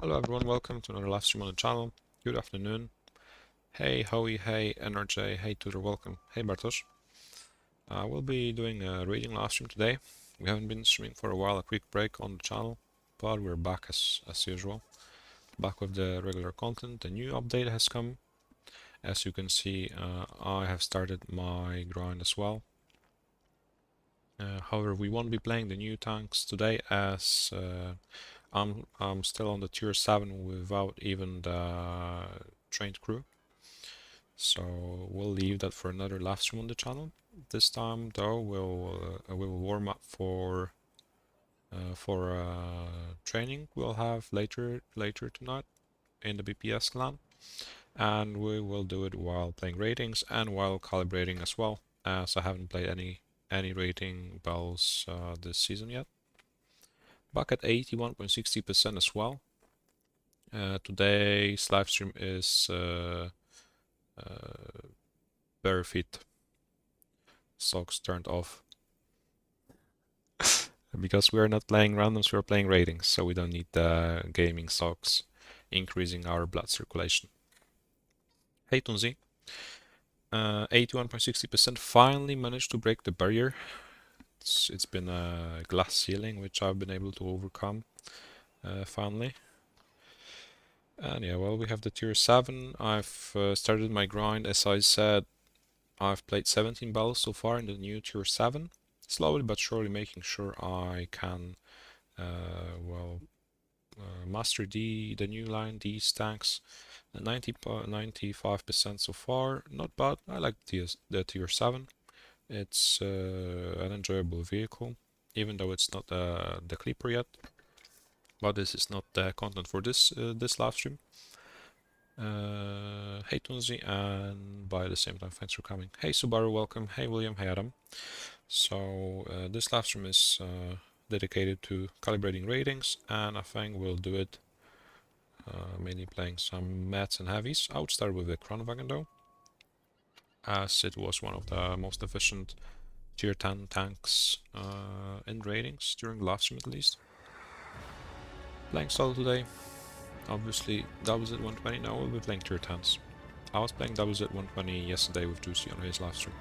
Hello everyone, welcome to another live stream on the channel. Good afternoon. Hey Howie, hey NRJ, hey Tudor, welcome. Hey Bartosz. We'll be doing a reading live stream today. We haven't been streaming for a while, a quick break on the channel, but we're back as usual. Back with the regular content. The new update has come. As you can see, I have started my grind as well. However, we won't be playing the new tanks today as I'm still on the tier 7 without even the trained crew. So we'll leave that for another live stream on the channel. This time though we'll warm up for training we'll have later tonight in the BPS clan, and we will do it while playing ratings and while calibrating as well, as I haven't played any rating bells this season yet. Back at 81.60% as well. Today's live stream is bare feet, socks turned off. Because we are not playing randoms, we are playing ratings, so we don't need the gaming socks increasing our blood circulation. Hey Tunzi. 81.60% finally managed to break the barrier. It's been a glass ceiling which I've been able to overcome finally. And yeah, well, we have the tier 7. I've started my grind. As I said, I've played 17 battles so far in the new tier 7. Slowly but surely making sure I can master the new line, these tanks. 95% so far, not bad. I like the tier 7. It's an enjoyable vehicle, even though it's not the Clipper yet. But this is not the content for this live stream. Hey Tunzi, and by the same time, thanks for coming. Hey Subaru, welcome. Hey William, hey Adam. So this live stream is dedicated to calibrating ratings, and I think we'll do it mainly playing some mats and heavies. I would start with the Kranvagn though, as it was one of the most efficient tier 10 tanks in ratings during the live stream at least. Playing solo today, obviously doubles at 120. Now we'll be playing tier 10s. I was playing doubles at 120 yesterday with Juicy on his live stream.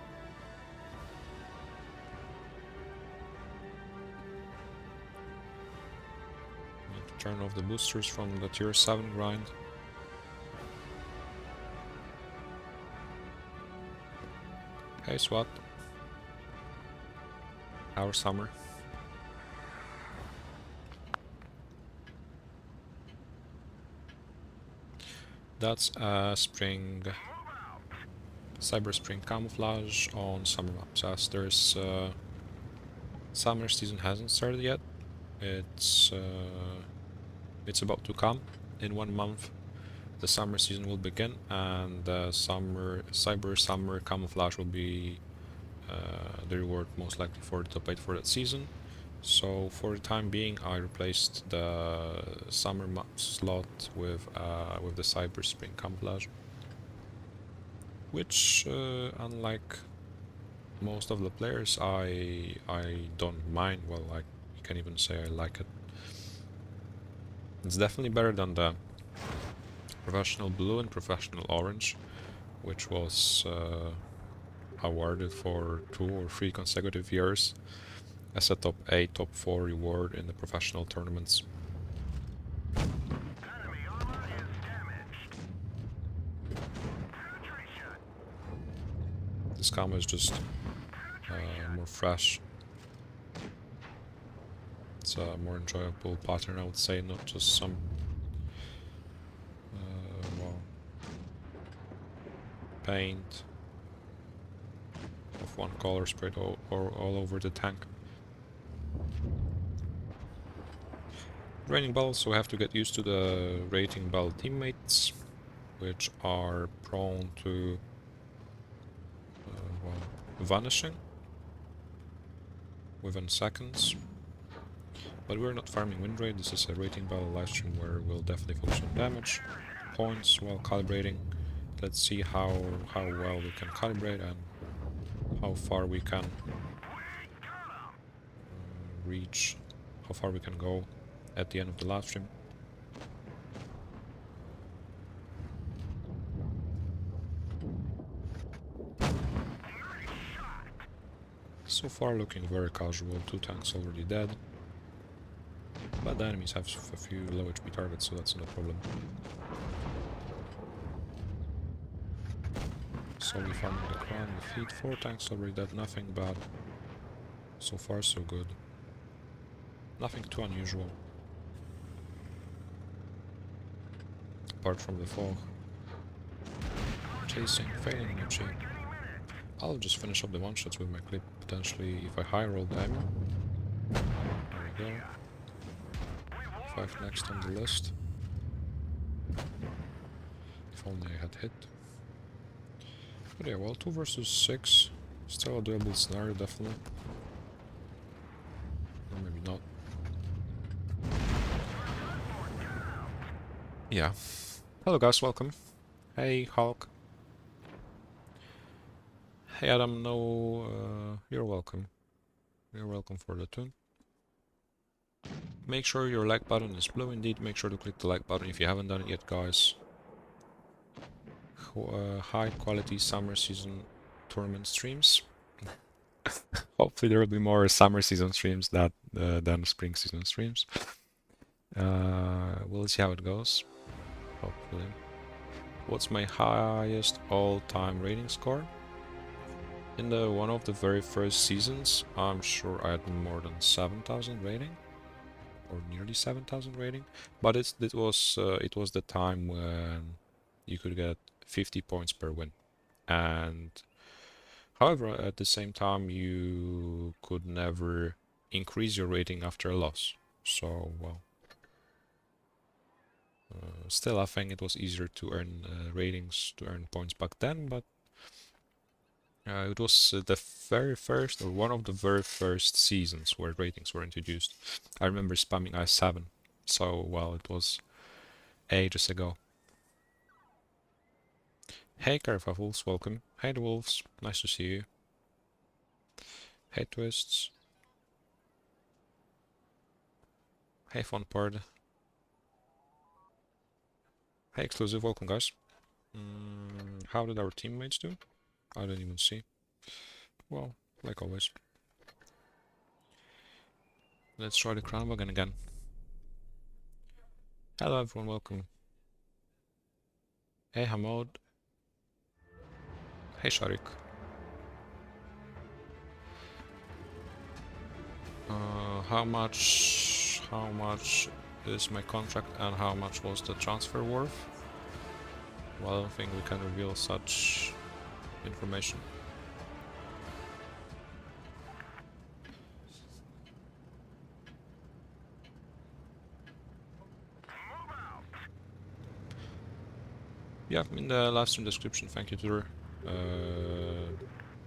Need to turn off the boosters from the tier 7 grind. Hey SWAT. Our summer. That's a spring, cyber spring camouflage on summer maps, as there's summer season hasn't started yet. It's about to come in 1 month. The summer season will begin, and the cyber summer camouflage will be the reward most likely for the top 8 for that season. So for the time being, I replaced the summer map slot with the cyber spring camouflage, which unlike most of the players, I don't mind. Well, you can even say I like it. It's definitely better than the professional blue and professional orange, which was awarded for 2 or 3 consecutive years as a top 8, top 4 reward in the professional tournaments. This camo is just more fresh. It's a more enjoyable pattern, I would say, not just some paint of one color sprayed all over the tank. Raining balls, so we have to get used to the rating ball teammates, which are prone to vanishing within seconds. But we're not farming win rate. This is a rating battle livestream where we'll definitely focus on damage, points while calibrating. Let's see how well we can calibrate and how far we can reach, how far we can go at the end of the live stream. So far looking very casual, 2 tanks already dead. But the enemies have a few low HP targets, so that's not a problem. Slowly farming the crown, the feet, 4 tanks already dead, nothing bad. So far so good. Nothing too unusual. Apart from the fog. Chasing, failing energy. I'll just finish up the one-shots with my clip, potentially if I high roll the ammo. There we go. 5 next on the list. If only I had hit. But yeah, well, 2 versus 6. Still a doable scenario, definitely. Or maybe not. Yeah. Hello guys, welcome. Hey, Hulk. Hey Adam, no, you're welcome. You're welcome for the tune. Make sure your like button is blue indeed. Make sure to click the like button if you haven't done it yet, guys. High quality summer season tournament streams. Hopefully there will be more summer season streams than spring season streams. We'll see how it goes. Hopefully. What's my highest all-time rating score? In one of the very first seasons, I'm sure I had more than 7,000 rating, or nearly 7,000 rating. But it was the time when you could get 50 points per win, and however, at the same time, you could never increase your rating after a loss. So well. Still, I think it was easier to earn ratings, to earn points back then, but it was the very first, or one of the very first seasons where ratings were introduced. I remember spamming I7, so well, it was ages ago. Hey Carfavulves, welcome. Hey the Wolves, nice to see you. Hey Twists. Hey Funpard. Hey Exclusive, welcome guys. How did our teammates do? I didn't even see. Well, like always. Let's try the Kranvagn again. Hello everyone, welcome. Hey Hamod. Hey Sharik. How much is my contract and how much was the transfer worth? Well, I don't think we can reveal such information. Yeah, in the live stream description, thank you to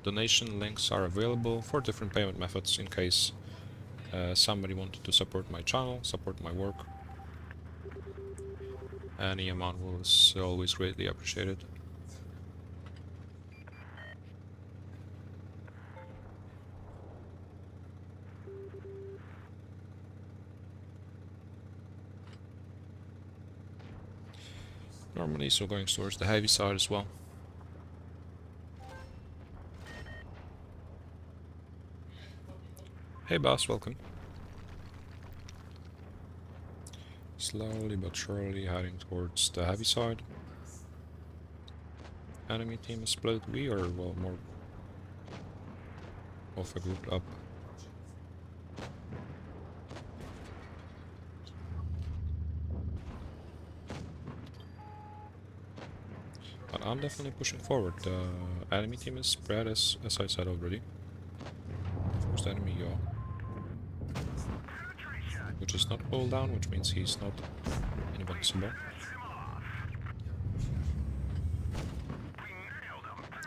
donation links are available for different payment methods in case somebody wanted to support my channel, support my work. Any amount was always greatly appreciated. Normally, so going towards the heavy side as well. Hey boss, welcome. Slowly but surely heading towards the heavy side. Enemy team is split. We are, well, more of a group up. But I'm definitely pushing forward. The enemy team is spread, as I said already. First enemy, Yaw. Which is not pulled down, which means he's not invincible.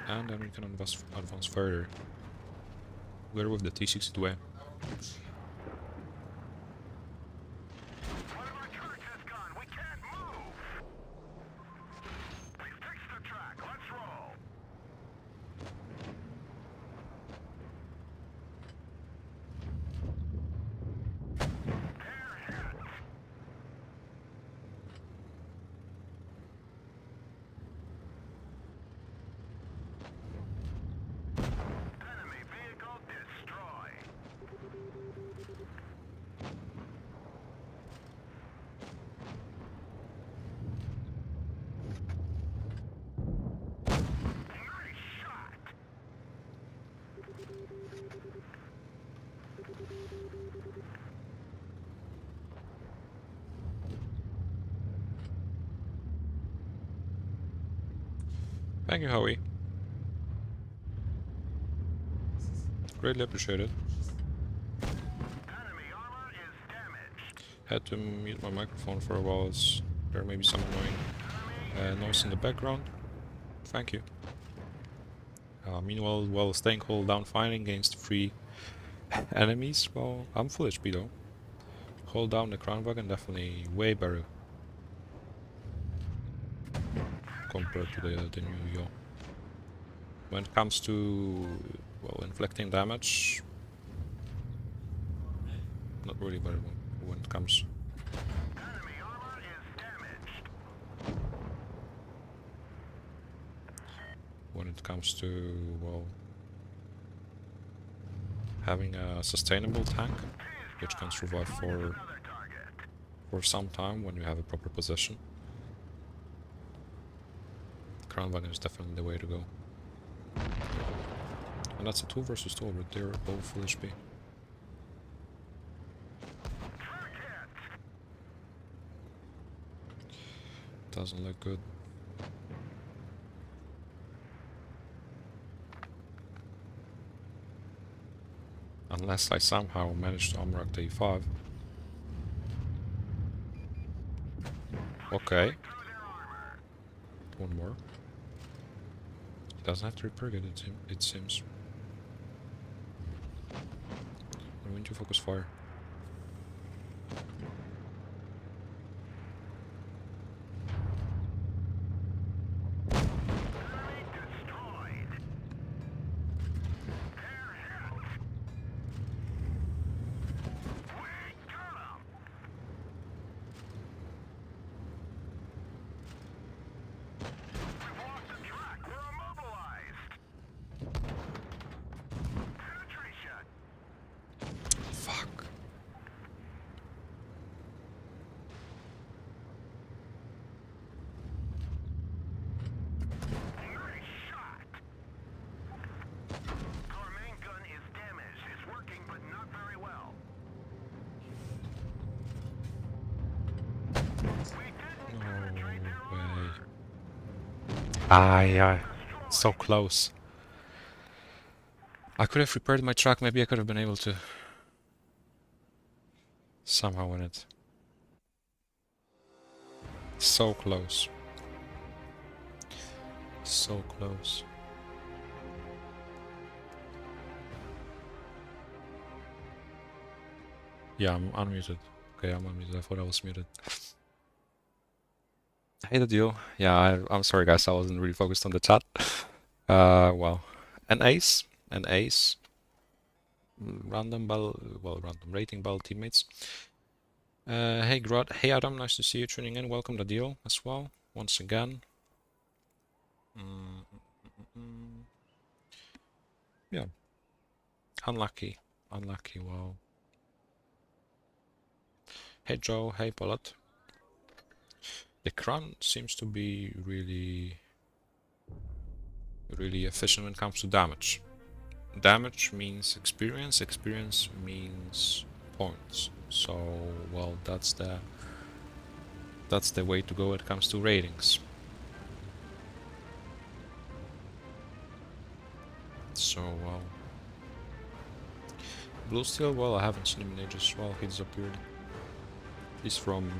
And then we can advance further. We're with the T62A. Thank you, Howie. Greatly appreciated. Had to mute my microphone for a while, as there may be some annoying noise in the background. Thank you. Meanwhile, while staying hold down fighting against 3 enemies, well, I'm full HP though. Hold down the Kranvagn, definitely way better compared to the new Yo. When it comes to, well, inflicting damage, not really better when it comes. When it comes to, well, having a sustainable tank, which can survive for some time when you have a proper position. Kranvagn is definitely the way to go. And that's a 2 versus 2, but they're both full HP. Doesn't look good. Unless I somehow manage to armor up the E5. Okay. One more. Doesn't have to repair it, it seems. I'm going to focus fire. Yeah, so close. I could have repaired my truck, maybe I could have been able to somehow win it. So close. So close. Yeah, I'm unmuted. Okay, I'm unmuted. I thought I was muted. Hey, the deal. Yeah, I'm sorry, guys. I wasn't really focused on the chat. Well, an ace. Random rating battle teammates. Hey, Grod. Hey, Adam. Nice to see you tuning in. Welcome the deal as well. Once again. Yeah. Unlucky. Wow. Hey, Joe. Hey, Paulette. The Kran seems to be really efficient when it comes to damage. Damage means experience means points. So, well, that's the way to go when it comes to ratings. So, well, Blue Steel, well, I haven't seen him in ages. Well, he disappeared. He's from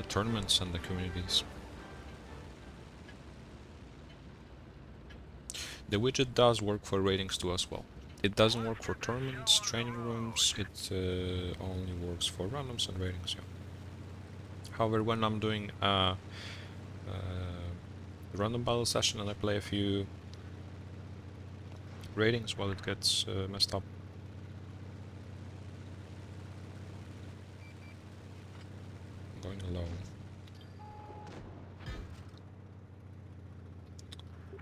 tournaments and the communities. The widget does work for ratings too as well. It doesn't work for tournaments, training rooms, it only works for randoms and ratings, yeah. However, when I'm doing a random battle session and I play a few ratings, well, it gets messed up. Going alone.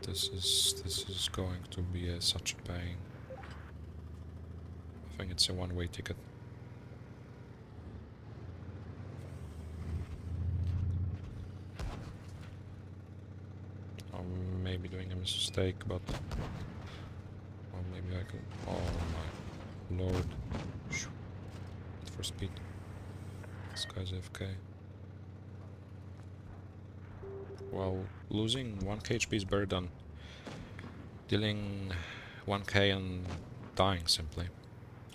This is going to be such a pain. I think it's a one-way ticket. I'm maybe doing a mistake, but or maybe I can. Oh Lord. For speed. This guy's AFK. Well, losing 1k HP is better than dealing 1k and dying simply.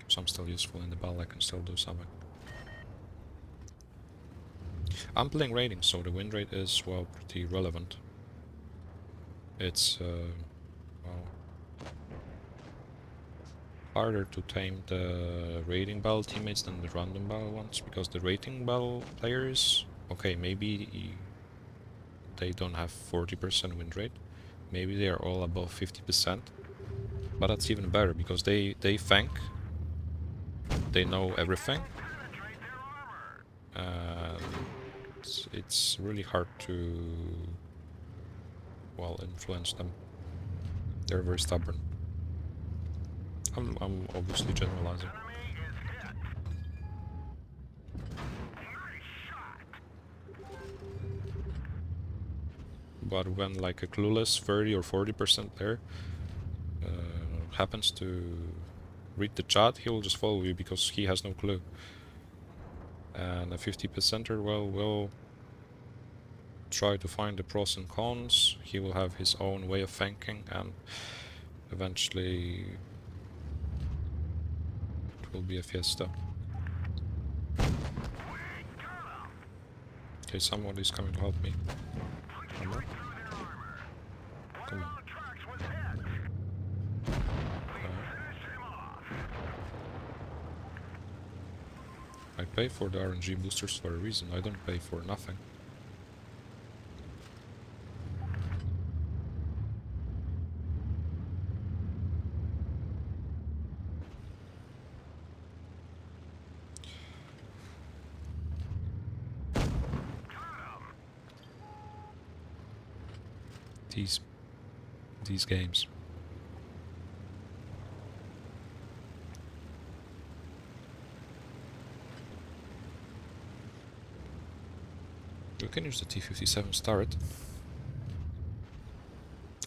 So I'm still useful in the battle, I can still do something. I'm playing raiding, so the win rate is, well, pretty relevant. It's, well, harder to tame the raiding battle teammates than the random battle ones, because the raiding battle players, okay, maybe they don't have 40% win rate, maybe they are all above 50%, but that's even better, because they think, they know everything, and it's really hard to, well, influence them. They're very stubborn. I'm obviously generalizing. But when like a clueless 30 or 40% player happens to read the chat, he will just follow you because he has no clue. And a 50%er, well, will try to find the pros and cons. He will have his own way of thinking, and eventually it will be a fiesta. Okay, somebody's coming to help me. Come on. Come on. I pay for the RNG boosters for a reason. I don't pay for nothing. These games. We can use the T-57 turret.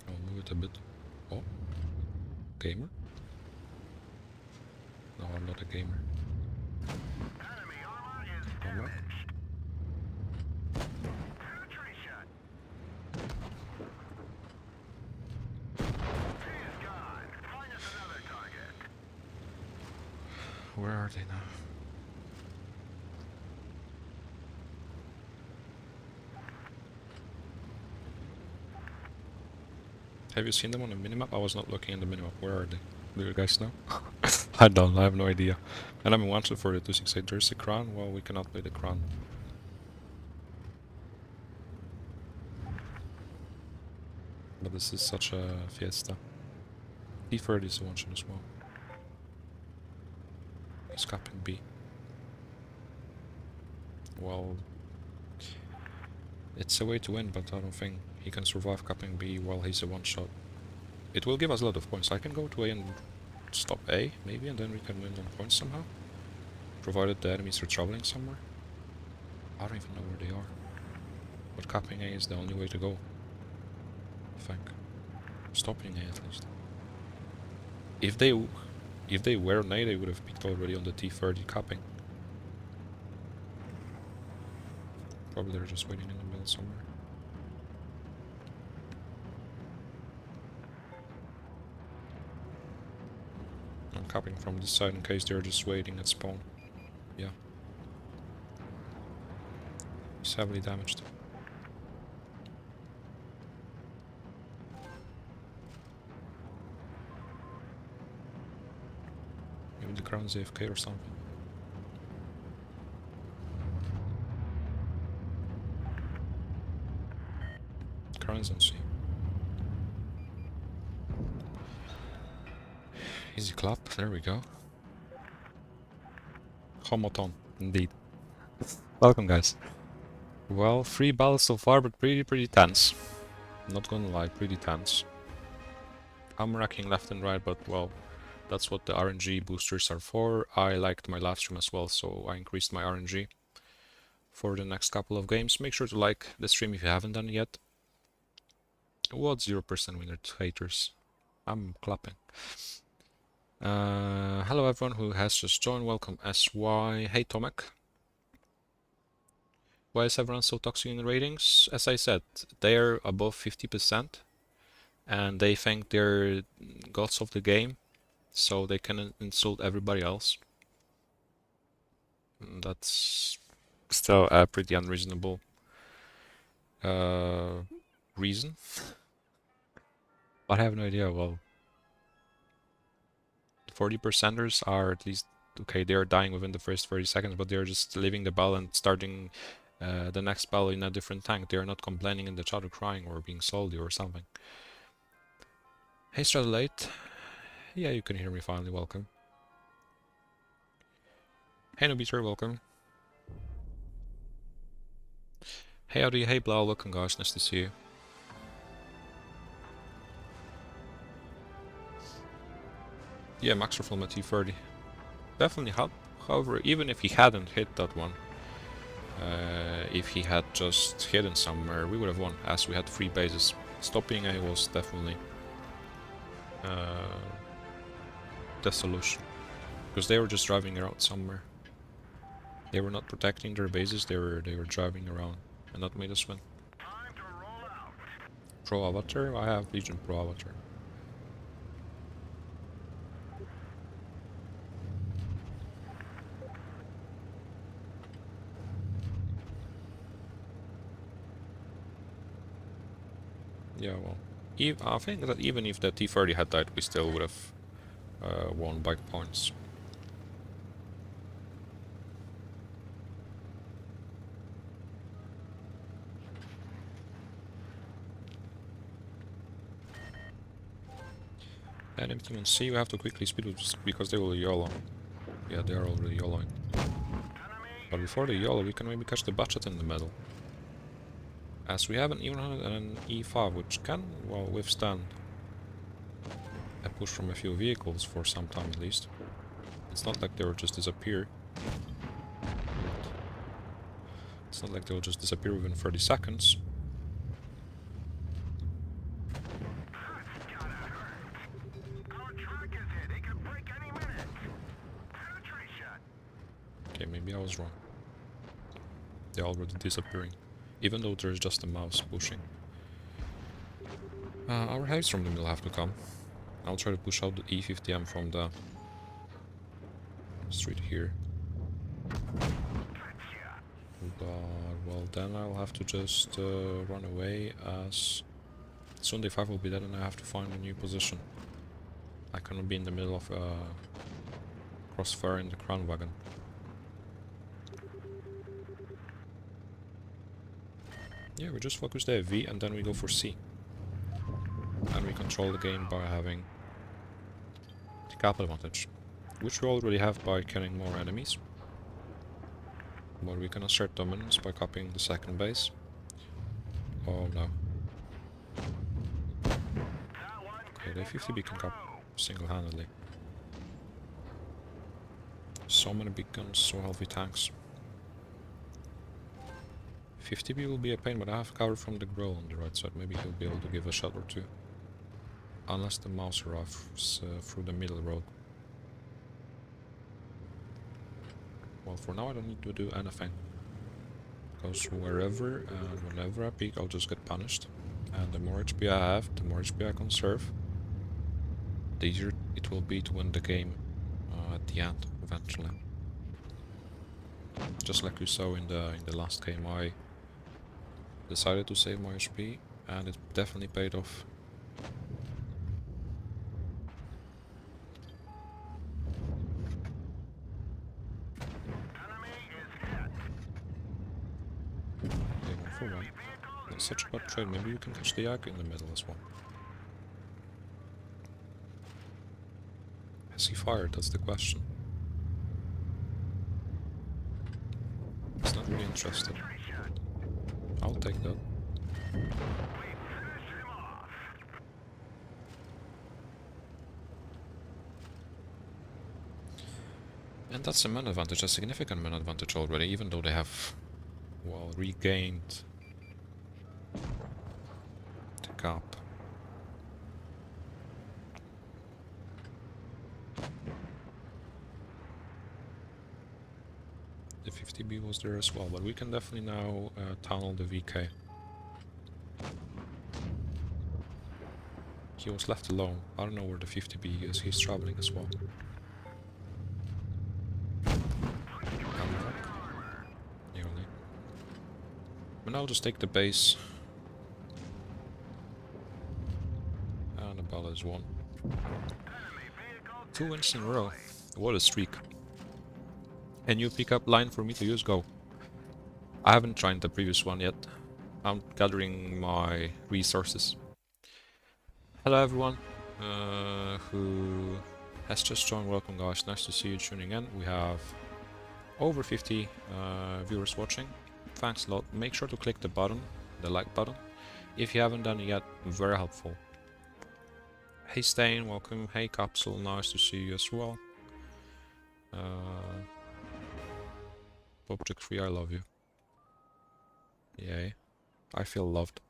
I'll move it a bit. Oh, gamer? No, I'm not a gamer. Armor? Where are they now? Have you seen them on the minimap? I was not looking in the minimap. Where are they? Do you guys know? I don't. I have no idea. And I'm wanted for the 268. There's the Kran. Well, we cannot play the Kran. But this is such a fiesta. T30 is a one shot as well. He's capping B. Well, it's a way to win, but I don't think he can survive capping B while he's a one shot. It will give us a lot of points. I can go to A and stop A, maybe, and then we can win on points somehow. Provided the enemies are traveling somewhere. I don't even know where they are. But capping A is the only way to go. I think. Stopping A at least. If they were on A, they would have picked already on the T30 capping. Probably they're just waiting in the middle somewhere. I'm capping from this side in case they're just waiting at spawn. Yeah. He's heavily damaged. Maybe the ground's AFK or something. Ground's on C. Easy clap, there we go. Homoton, indeed. Welcome, guys. Well, 3 battles so far, but pretty tense. Not gonna lie, pretty tense. I'm racking left and right, but well, that's what the RNG boosters are for. I liked my live stream as well, so I increased my RNG for the next couple of games. Make sure to like the stream if you haven't done it yet. What 0% winner haters? I'm clapping. Hello everyone who has just joined, welcome SY. Hey Tomek. Why is everyone so toxic in the ratings? As I said, they're above 50% and they think they're gods of the game, so they can insult everybody else. That's still a pretty unreasonable reason. But I have no idea. Well, 40%ers are at least okay, they are dying within the first 30 seconds, but they're just leaving the battle and starting the next battle in a different tank. They are not complaining in the chat or crying or being salty or something. Hey Stradolate. Yeah, you can hear me finally, welcome. Hey Nobiter, welcome. Hey Audi, hey Blau, welcome guys, nice to see you. Yeah, Max from at T30. Definitely help. However, even if he hadn't hit that one, if he had just hidden somewhere, we would have won, as we had 3 bases. Stopping A was definitely the solution, because they were just driving around somewhere. They were not protecting their bases, they were driving around, and that made us win. Pro Avatar? I have Legion Pro Avatar. Yeah, well, I think that even if the T30 had died, we still would have won by points. And if you can see, we have to quickly speed up because they will YOLO. Yeah, they are already YOLOing. But before they YOLO, we can maybe catch the budget in the middle. As we have an E100 and an E5, which can, well, withstand a push from a few vehicles for some time at least. It's not like they will just disappear. It's not like they will just disappear within 30 seconds. Okay, maybe I was wrong. They're already disappearing, even though there's just a mouse pushing. Our heavies from the middle have to come. I'll try to push out the E50M from the street here. But, well, then I'll have to just run away, as soon the 5 will be dead and I have to find a new position. I cannot be in the middle of crossfire in the Kranvagn. Yeah, we just focus the V and then we go for C. And we control the game by having the cap advantage, which we already have by killing more enemies. But we can assert dominance by copying the second base. Oh no. Okay, the 50B can cop single-handedly. So many big guns, so healthy tanks. 50B will be a pain, but I have cover from the Growl on the right side. Maybe he'll be able to give a shot or two. Unless the mouse arrives through the middle road. Well, for now I don't need to do anything. Because wherever and whenever I peek, I'll just get punished. And the more HP I have, the more HP I conserve, the easier it will be to win the game at the end, eventually. Just like you saw in the last game, I decided to save my HP, and it definitely paid off. Okay, 1 for 1. That's such a bad trade. Maybe you can catch the Yak in the middle as well. Has he fired? That's the question. He's not really interested. I'll take that. And that's a man advantage, a significant man advantage already, even though they have, well, regained the cap. The 50B was there as well, but we can definitely now tunnel the VK. He was left alone. I don't know where the 50B is. He's traveling as well. Nearly. But now I'll just take the base. And the ball is won. 2 wins in a row. What a streak. A new pickup line for me to use, go. I haven't tried the previous one yet. I'm gathering my resources. Hello everyone who has just joined. Welcome guys, nice to see you tuning in. We have over 50 viewers watching. Thanks a lot. Make sure to click the button, the like button, if you haven't done it yet. Very helpful. Hey Stain, welcome. Hey Capsule, nice to see you as well. Object 3, I love you. Yay. I feel loved.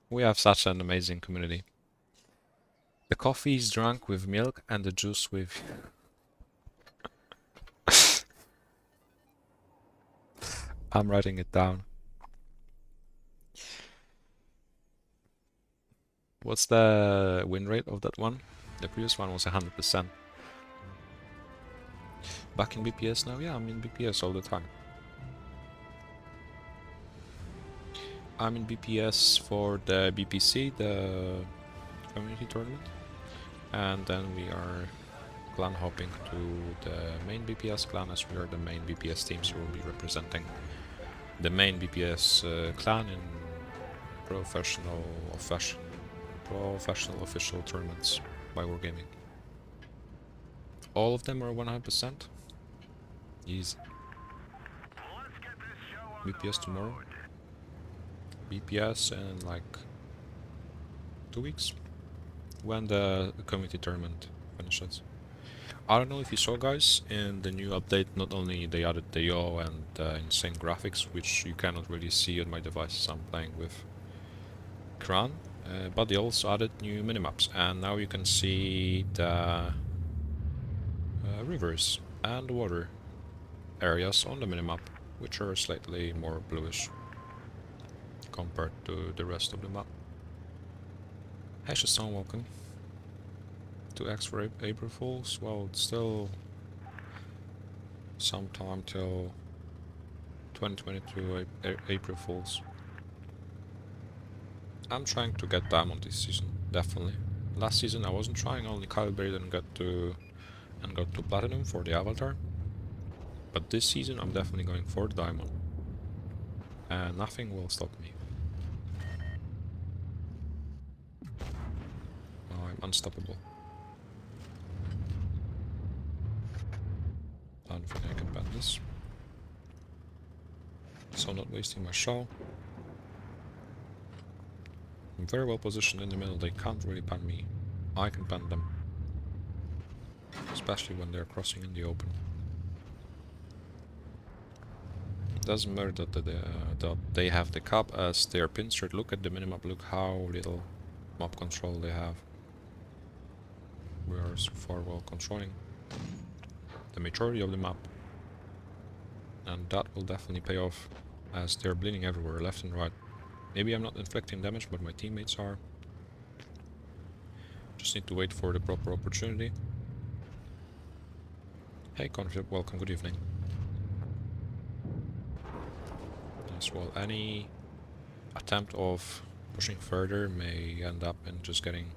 We have such an amazing community. The coffee is drunk with milk and the juice with... I'm writing it down. What's the win rate of that one? The previous one was 100%. Back in BPS now? Yeah, I'm in BPS all the time. I'm in BPS for the BPC, the community tournament. And then we are clan hopping to the main BPS clan, as we are the main BPS team, so we'll be representing the main BPS clan in professional official tournaments by Wargaming. All of them are 100%. Easy. BPS tomorrow. BPS in like 2 weeks, when the community tournament finishes. I don't know if you saw guys, in the new update not only they added the yaw and insane graphics, which you cannot really see on my devices, I'm playing with Kranvagn, but they also added new minimaps, and now you can see the rivers and water areas on the minimap, which are slightly more bluish compared to the rest of the map. Hey Shasson, welcome. 2x for April Fools. Well, it's still some time till 2022 April Fools. I'm trying to get diamond this season, definitely. Last season I wasn't trying, only calibrated and got to platinum for the avatar. But this season I'm definitely going for diamond, and nothing will stop me. I'm unstoppable. I don't think I can ban this. So not wasting my shell. I'm very well positioned in the middle, they can't really ban me. I can ban them. Especially when they're crossing in the open. It doesn't matter that they have the cap as their pincer. Look at the minimap, look how little map control they have. We are so far well controlling the majority of the map, and that will definitely pay off, as they're bleeding everywhere, left and right. Maybe I'm not inflicting damage, but my teammates are. Just need to wait for the proper opportunity. Hey Conflict, welcome, good evening. As well, any attempt of pushing further may end up in just getting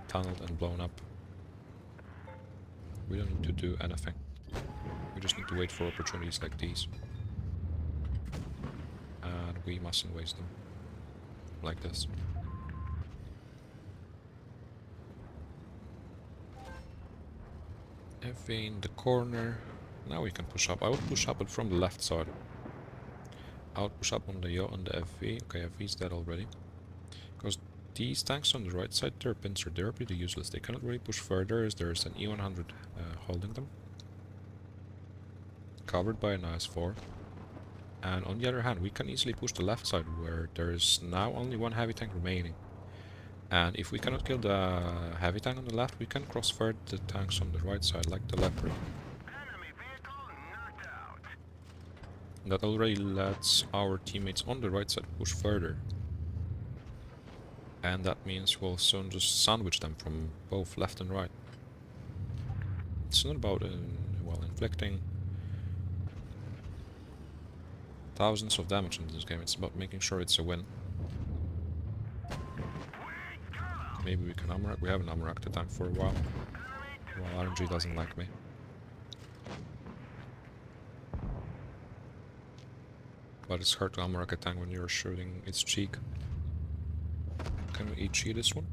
tunneled and blown up. We don't need to do anything. We just need to wait for opportunities like these. And we mustn't waste them. Like this. FV in the corner. Now we can push up. I would push up, but from the left side. I would push up on the yaw on the FV. Okay, FV's dead already. Because these tanks on the right side, their pins are there, pretty useless. They cannot really push further as there's an E100 holding them. Covered by an IS-4. And on the other hand, we can easily push the left side, where there is now only one heavy tank remaining. And if we cannot kill the heavy tank on the left, we can cross further the tanks on the right side, like the leopard. That already lets our teammates on the right side push further. And that means we'll soon just sandwich them from both left and right. It's not about, well, inflicting thousands of damage in this game, it's about making sure it's a win. Maybe we can ammo-rack. We haven't ammo-racked the tank for a while. Well, RNG doesn't like me. But it's hard to ammo-rack a tank when you're shooting its cheek. Can we HE this one?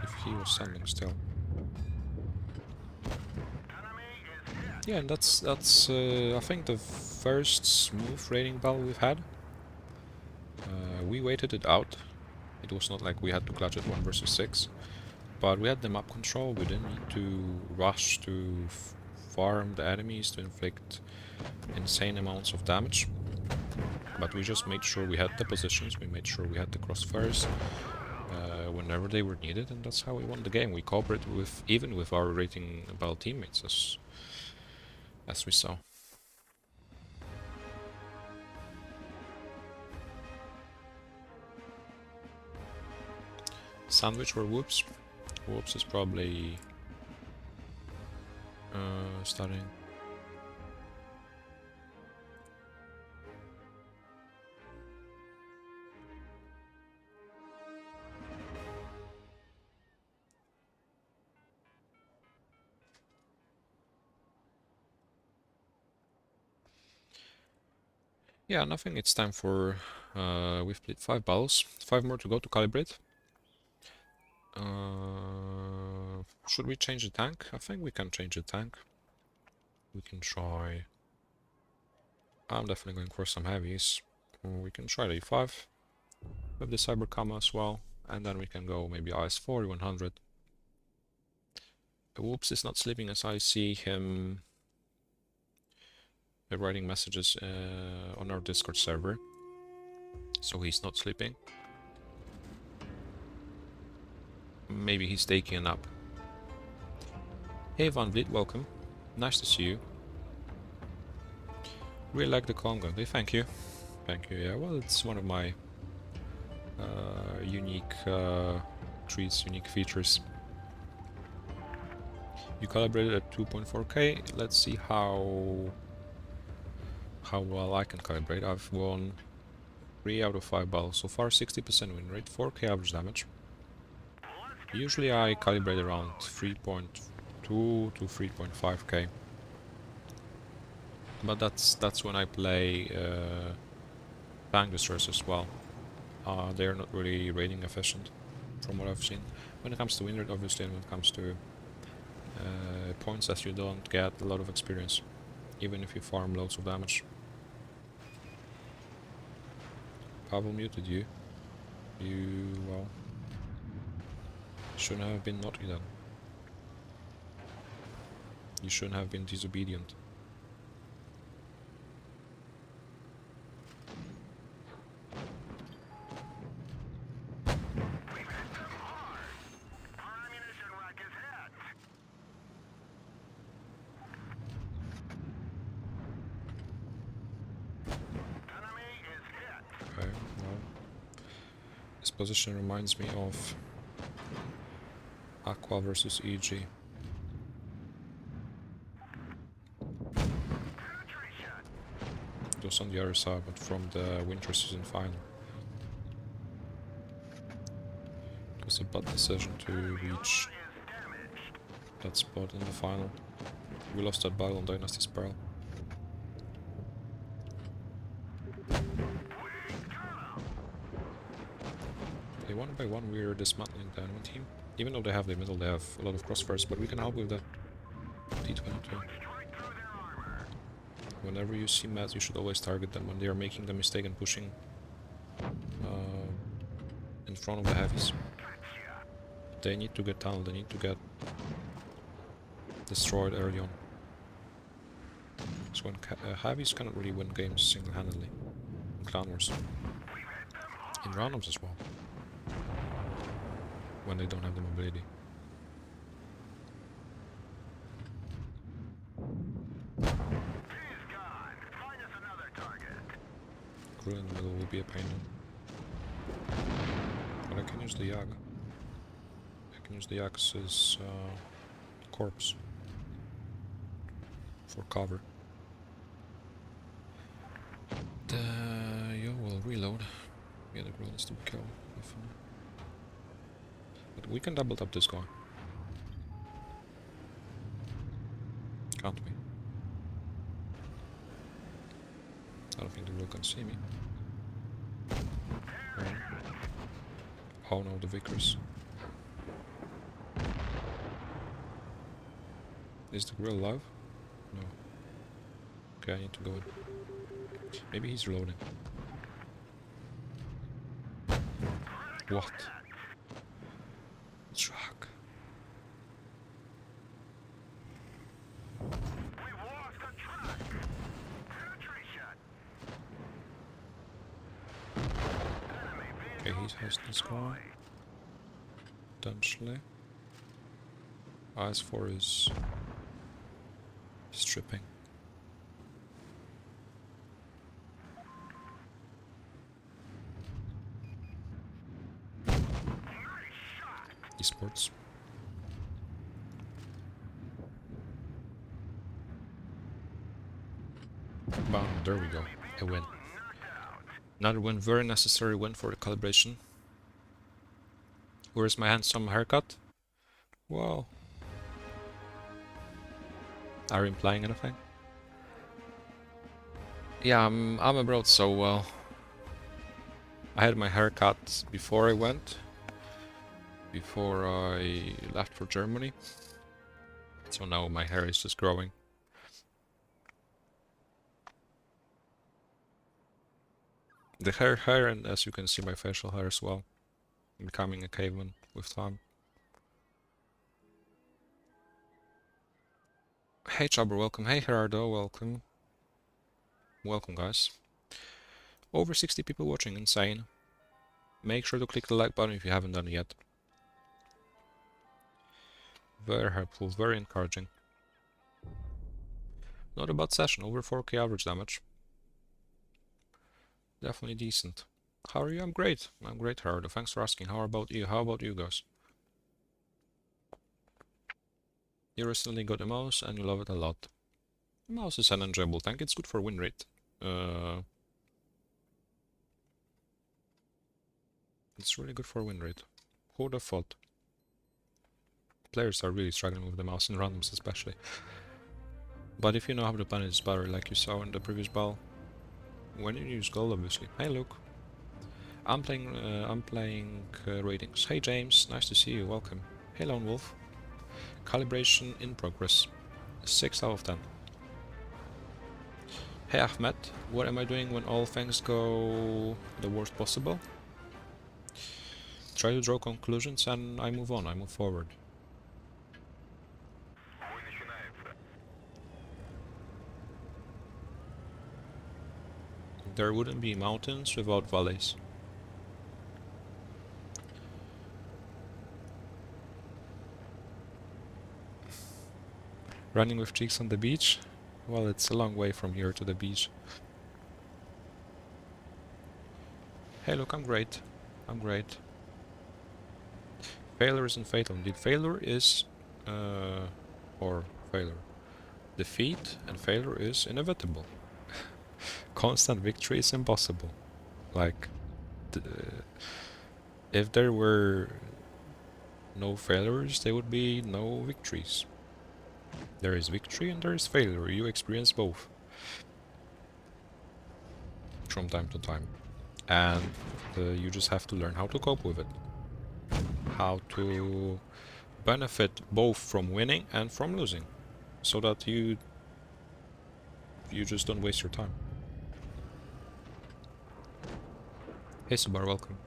If he was standing still. Yeah, and that's I think the first smooth raiding battle we've had. We waited it out. It was not like we had to clutch it 1 versus 6. But we had the map control, we didn't need to rush to farm the enemies to inflict insane amounts of damage. But we just made sure we had the positions, we made sure we had the crossfires whenever they were needed, and that's how we won the game. We cooperated with, even with our rating battle teammates, as we saw. Sandwich or whoops? Whoops is probably starting. Yeah, and I think it's time for, we've played 5 battles, 5 more to go to calibrate. Should we change the tank? I think we can change the tank. We can try... I'm definitely going for some heavies. We can try the E5 with the cyber camo as well, and then we can go maybe IS-4, 100. Whoops is not sleeping as I see him writing messages on our Discord server, so he's not sleeping. Maybe he's taking a nap. Hey Van Vliet, welcome. Nice to see you. Really like the calm gun. Thank you. Thank you. Yeah, well, it's one of my unique treats, unique features. You calibrated at 2.4K. Let's see how well I can calibrate. I've won 3 out of 5 battles so far, 60% win rate, 4K average damage. Usually I calibrate around 3.2 to 3.5K. But that's when I play tank destroyers as well. They are not really rating efficient, from what I've seen. When it comes to win rate, obviously, and when it comes to points, as you don't get a lot of experience, even if you farm loads of damage. Pavel muted you. You, well, shouldn't have been naughty then. You shouldn't have been disobedient. Okay, well, this position reminds me of Aqua versus EG. It was on the other side, but from the winter season final. It was a bad decision to reach that spot in the final. We lost that battle on Dynasty's Pearl. They 1-by-1 we're dismantling the enemy team. Even though they have the middle, they have a lot of crossfires, but we can help with that. T22. Whenever you see mats, you should always target them when they are making the mistake and pushing in front of the heavies. They need to get tunneled, they need to get destroyed early on. So when heavies cannot really win games single-handedly in Clan Wars. In randoms as well. When they don't have the mobility. grill in the middle will be a pain. But I can use the Yag. I can use the Axe's corpse for cover. You will reload. Yeah, the grill needs to be killed. But we can double tap this guy. Can't we? I don't think the grill can see me. Oh no, the Vickers. Is the grill live? No. Okay, I need to go in. Maybe he's reloading. What? Truck. Okay, he has this guy. Potentially. As for his stripping. Esports. Bam, there we go. A win. Another win, very necessary win for the calibration. Where's my handsome haircut? Well, are you implying anything? Yeah, I'm abroad, so well. I had my haircut before I went. Before I left for Germany. So now my hair is just growing. The hair, and as you can see, my facial hair as well. I'm becoming a caveman with time. Hey Chubber, welcome. Hey Gerardo, welcome. Welcome guys. Over 60 people watching, insane. Make sure to click the like button if you haven't done it yet. Very helpful, very encouraging. Not a bad session, over 4k average damage. Definitely decent. How are you? I'm great. I'm great, Gerardo. Thanks for asking. How about you? How about you guys? You recently got a mouse and you love it a lot. The mouse is an enjoyable tank. It's good for win rate. It's really good for win rate. Who would have thought? Players are really struggling with the mouse in randoms especially. But if you know how to manage better, like you saw in the previous battle, when you use gold, obviously. Hey Luke. I'm playing ratings. Hey James, nice to see you, welcome. Hey Lone Wolf. Calibration in progress. 6 out of 10. Hey Ahmed, what am I doing when all things go the worst possible? Try to draw conclusions and I move on, I move forward. There wouldn't be mountains without valleys. Running with cheeks on the beach? Well, it's a long way from here to the beach. Hey look, I'm great. I'm great. Failure isn't fatal indeed. Failure is... or failure. Defeat and failure is inevitable. Constant victory is impossible. Like... if there were no failures, there would be no victories. There is victory and there is failure. You experience both. From time to time. And you just have to learn how to cope with it. How to benefit both from winning and from losing. So that you just don't waste your time. Hey Subar, welcome.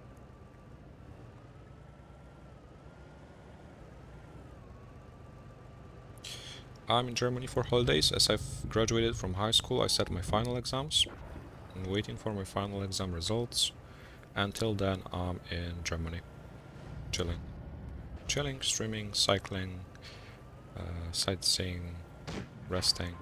I'm in Germany for holidays. As I've graduated from high school, I set my final exams. I'm waiting for my final exam results. Until then, I'm in Germany. Chilling. Chilling, streaming, cycling, sightseeing, resting.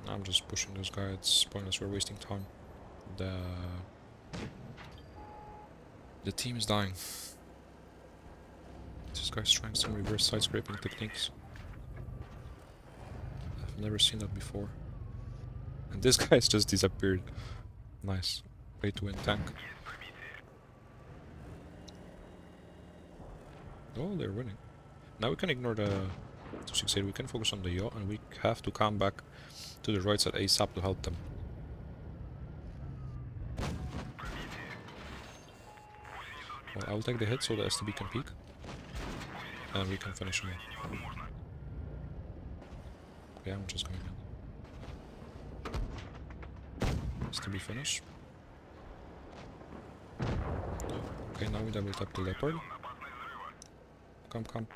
I'm just pushing this guy, it's pointless, we're wasting time. The team is dying. This guy's trying some reverse side scraping techniques. I've never seen that before. And this guy's just disappeared. Nice. Way to win tank. Oh, they're winning. Now we can ignore the 268, we can focus on the yacht, and we have to come back to the right side ASAP to help them. Well, I'll take the hit so the STB can peek. And we can finish him off. Okay, I'm just going in. STB finish. Okay, now we double tap the leopard. Come.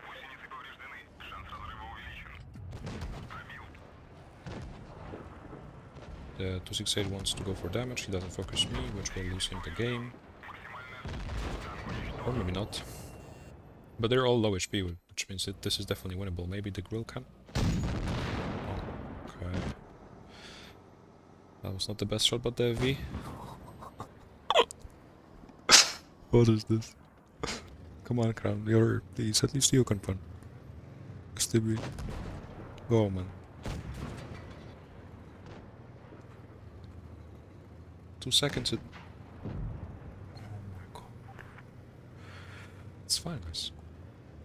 The 268 wants to go for damage, he doesn't focus me, which will lose him the game. Or maybe not. But they're all low HP, which means that this is definitely winnable. Maybe the grill can? Okay. That was not the best shot, but the V. What is this? Come on, Crown, please, at least you can fun. STB. Go, man. 2 seconds it... Oh my god. It's fine, guys.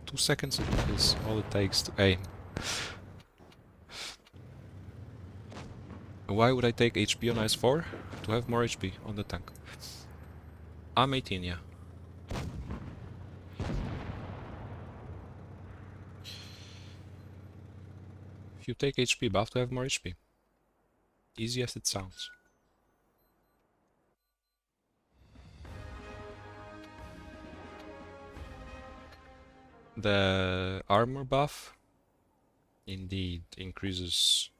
2 seconds is all it takes to aim. Why would I take HP on IS-4? To have more HP on the tank. I'm 18, yeah. If you take HP buff to have more HP. Easy as it sounds. The armor buff indeed increases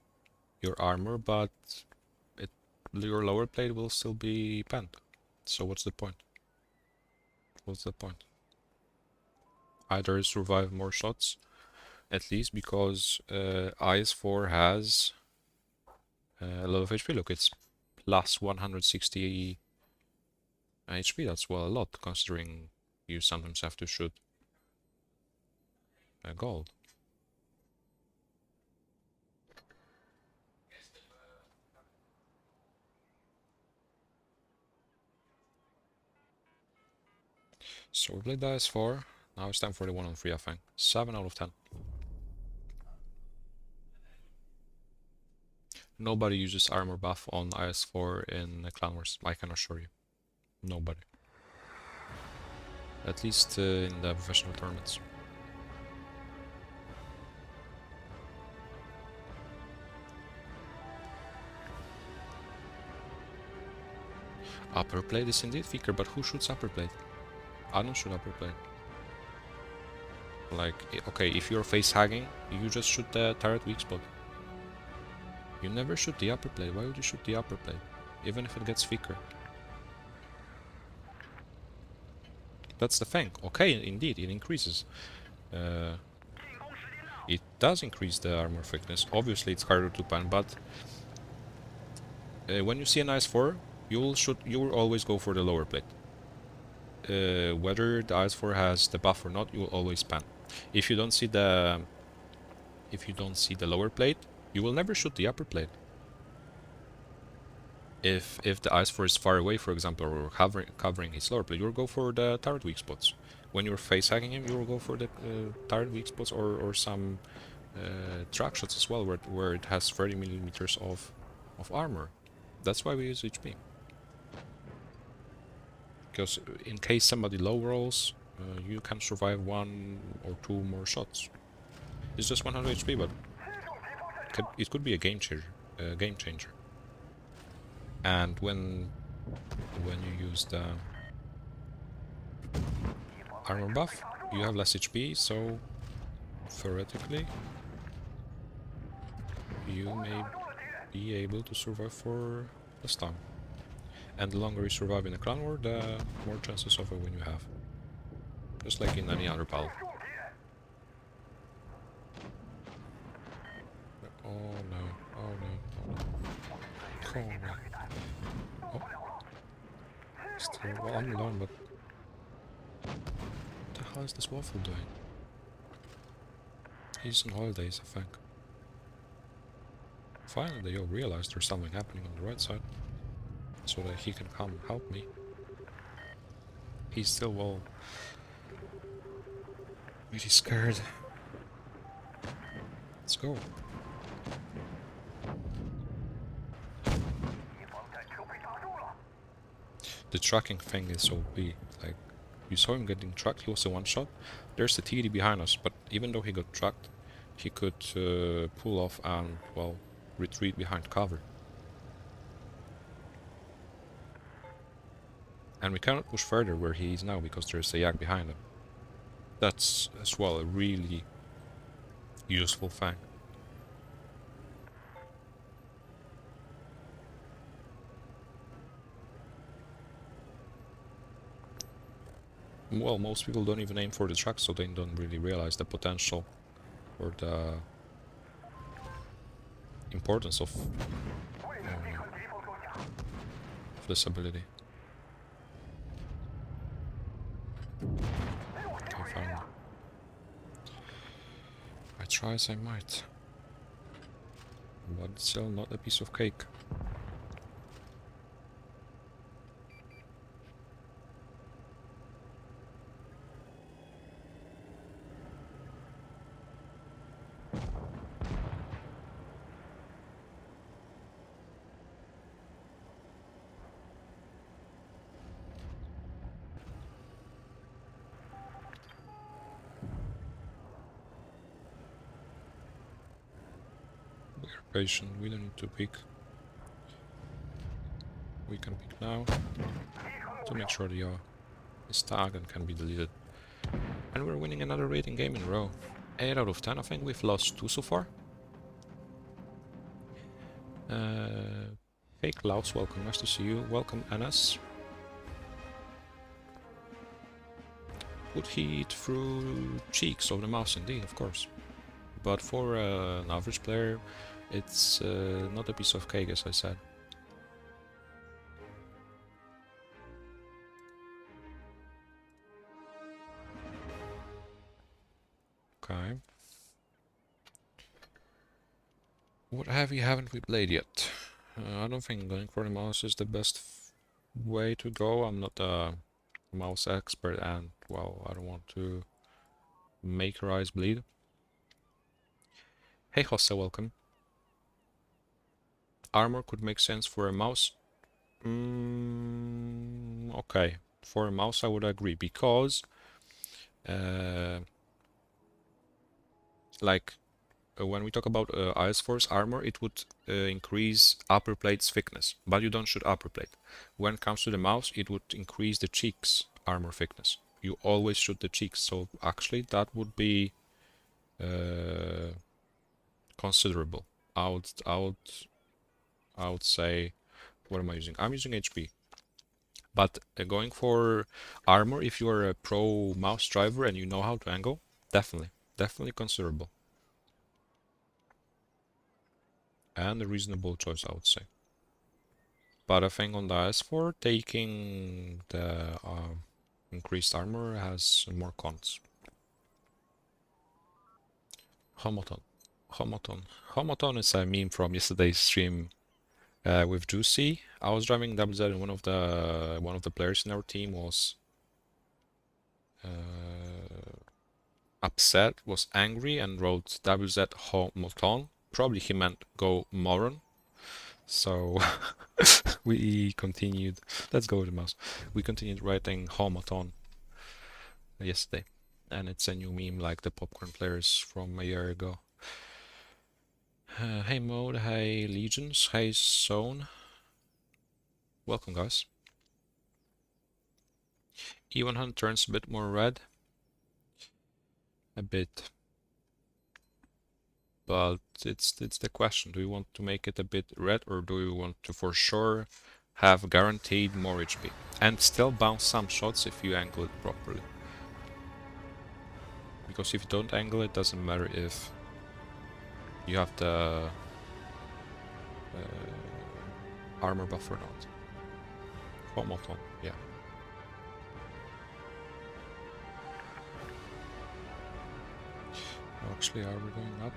your armor, but your lower plate will still be panned. So what's the point? What's the point? Either survive more shots, at least, because IS-4 has a lot of HP. Look, it's plus 160 HP. That's well a lot, considering you sometimes have to shoot gold. So we played the IS-4. Now it's time for the 1-on-3, I think. 7 out of 10. Nobody uses armor buff on IS-4 in Clan Wars, I can assure you. Nobody. At least in the professional tournaments. Upper plate is indeed weaker, but who shoots upper plate? I don't shoot upper plate. Like, okay, if you're face hagging, you just shoot the turret weak spot. You never shoot the upper plate. Why would you shoot the upper plate? Even if it gets weaker. That's the thing. Okay, indeed, it increases. It does increase the armor thickness. Obviously, it's harder to pan, but when you see an IS-4, you will always go for the lower plate. Whether the IS-4 has the buff or not, you will always pan. If you don't see the lower plate, you will never shoot the upper plate. If the IS-4 is far away, for example, or covering his lower plate, you'll go for the turret weak spots. When you're face hacking him, you will go for the turret weak spots or some track shots as well, where it has 30 millimeters of armor. That's why we use HP. Because in case somebody low rolls, you can survive 1 or 2 more shots. It's just 100 HP, but it could be a game changer. And when you use the armor buff, you have less HP, so theoretically you may be able to survive for less time. And the longer you survive in a clan war, the more chances of a win you have. Just like in any other battle. Oh no, oh no, oh no. Go away. Oh. Still, well, I'm alone, but... What the hell is this waffle doing? He's on holidays, I think. Finally, they all realize there's something happening on the right side. So that he can come help me. He's still, well... really scared. Let's go. The tracking thing is OP. Like, you saw him getting tracked, he was a one-shot. There's the TD behind us, but even though he got tracked, he could pull off and, well, retreat behind cover. And we cannot push further where he is now because there's a yak behind him. That's, as well, a really useful thing. Well, most people don't even aim for the truck, so they don't really realize the potential or the importance of this ability. Okay, finally. I try as I might. But it's still not a piece of cake. Patient, we don't need to pick. We can pick now to make sure the is tagged and can be deleted. And we're winning another rating game in a row. 8 out of 10, I think. We've lost 2 so far. Fake Klaus, welcome, nice to see you. Welcome, NS. Put heat through cheeks of the mouse, indeed, of course. But for an average player, it's not a piece of cake, as I said. Okay. What haven't we played yet? I don't think going for the mouse is the best way to go. I'm not a mouse expert and, well, I don't want to make her eyes bleed. Hey Jose, welcome. Armor could make sense for a mouse. Okay, for a mouse I would agree, because like when we talk about Ice Force armor, it would increase upper plate's thickness, but you don't shoot upper plate. When it comes to the mouse, it would increase the cheeks armor thickness. You always shoot the cheeks, so actually that would be considerable. I would say, what am I using? I'm using HP. But going for armor, if you are a pro mouse driver and you know how to angle, definitely considerable. And a reasonable choice, I would say. But I think on the S4, taking the increased armor has more cons. Homoton is a meme from yesterday's stream with Juicy. I was driving WZ and one of the players in our team was upset, was angry, and wrote WZ Homoton. Probably he meant go moron. So we continued. Let's go with the mouse. We continued writing Homoton yesterday, and it's a new meme like the popcorn players from a year ago. Hey Mode, hey Legions, hey Zone. Welcome, guys. E100 turns a bit more red. A bit. But it's the question. Do you want to make it a bit red, or do you want to for sure have guaranteed more HP? And still bounce some shots if you angle it properly. Because if you don't angle it, doesn't matter if you have the armor buff or not. Homoton, yeah. Actually, are we going up?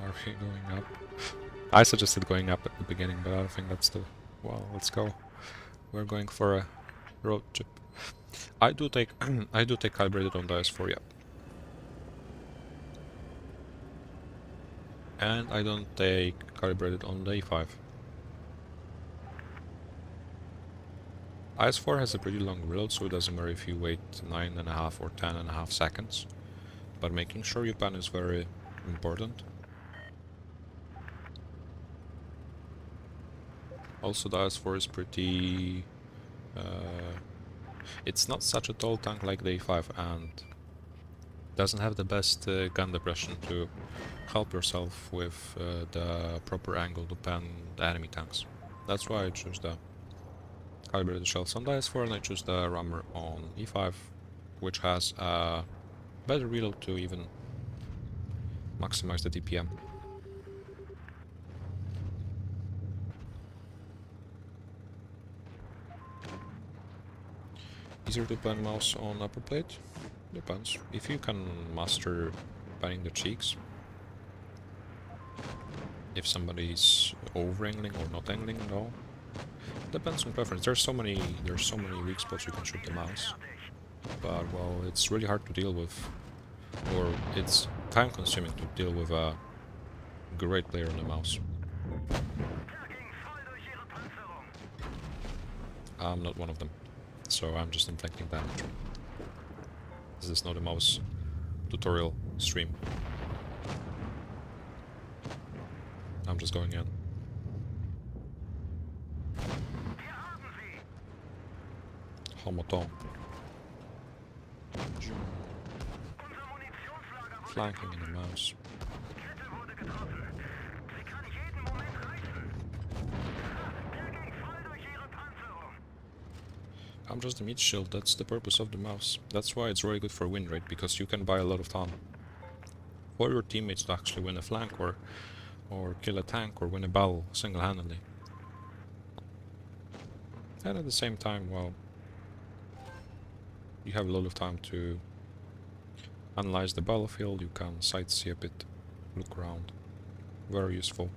Are we going up? I suggested going up at the beginning, but I don't think that's the... Well, let's go. We're going for a road trip. I do take I do take calibrated on the S4, yeah. And I don't take calibrated on the A5. IS4 has a pretty long reload, so it doesn't matter if you wait 9.5 or 10.5 seconds. But making sure you pan is very important. Also, the IS4 is pretty... it's not such a tall tank like the A5 and doesn't have the best gun depression to help yourself with the proper angle to pan the enemy tanks. That's why I choose the calibrated shells on the IS4 and I choose the rammer on E5, which has a better reload to even maximize the DPM. Easier to pan mouse on upper plate? Depends. If you can master panning the cheeks. If somebody's over-angling or not angling at all. Depends on preference. There's so many weak spots you can shoot the mouse. But well, it's really hard to deal with, or it's time consuming to deal with a great player on the mouse. I'm not one of them, so I'm just inflicting damage. This is not a mouse tutorial stream. I'm just going in. Homoton. Flanking in the mouse. I'm just a meat shield, that's the purpose of the mouse. That's why it's really good for win rate, because you can buy a lot of time for your teammates to actually win a flank or kill a tank or win a battle single-handedly. And at the same time, well, you have a lot of time to analyze the battlefield, you can sightsee a bit, look around. Very useful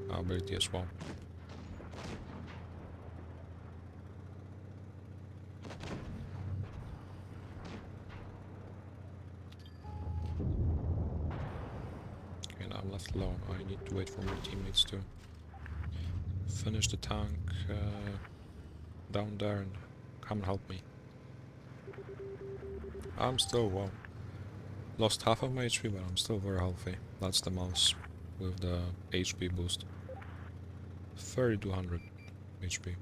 ability as well. Okay, now I'm left alone. I need to wait for my teammates to finish the tank down there and come and help me. I'm still, well, lost half of my HP, but I'm still very healthy. That's the mouse with the HP boost. 3200 HP.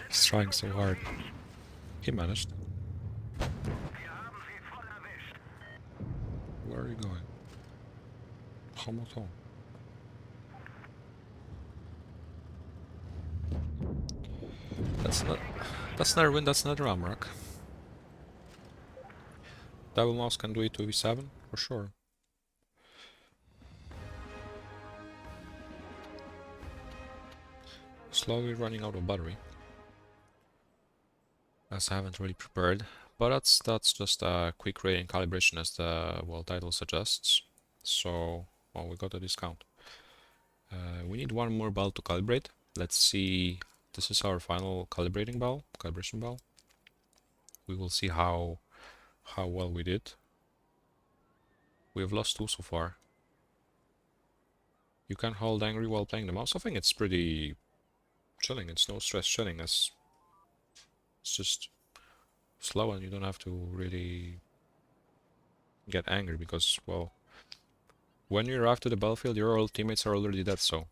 He's trying so hard. He managed. Where are you going? Homoton. That's not a win, that's another Amrak. Double mouse can do it 2v7, for sure. Slowly running out of battery. As I haven't really prepared. But that's just a quick rating calibration as the, well, title suggests. So, well, we got a discount. We need one more ball to calibrate. Let's see. This is our final calibration ball. We will see how well we did. We have lost 2 so far. You can hold angry while playing the mouse. I think it's pretty chilling. It's no stress chilling. It's just slow and you don't have to really get angry because, well, when you arrive to the battlefield, your old teammates are already dead, so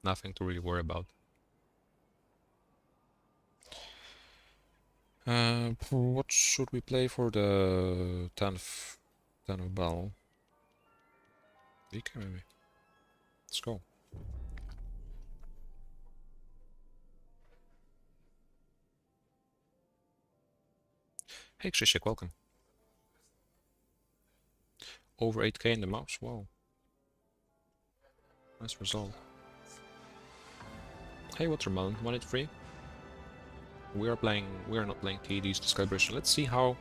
nothing to really worry about. What should we play for the 10th battle? VK maybe. Let's go. Hey Krzysiek, welcome. Over 8k in the mouse, wow. Nice result. Hey Watermelon, 183. We are not playing TD's Calibration. Let's see how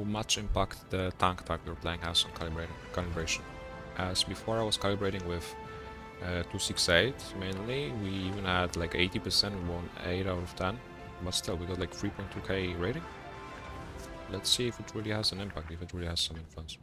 much impact the tank type you're playing has on calibration. As before I was calibrating with 268 mainly, we even had like 80%, we won 8 out of 10, but still we got like 3.2k rating. Let's see if it really has an impact, if it really has some influence.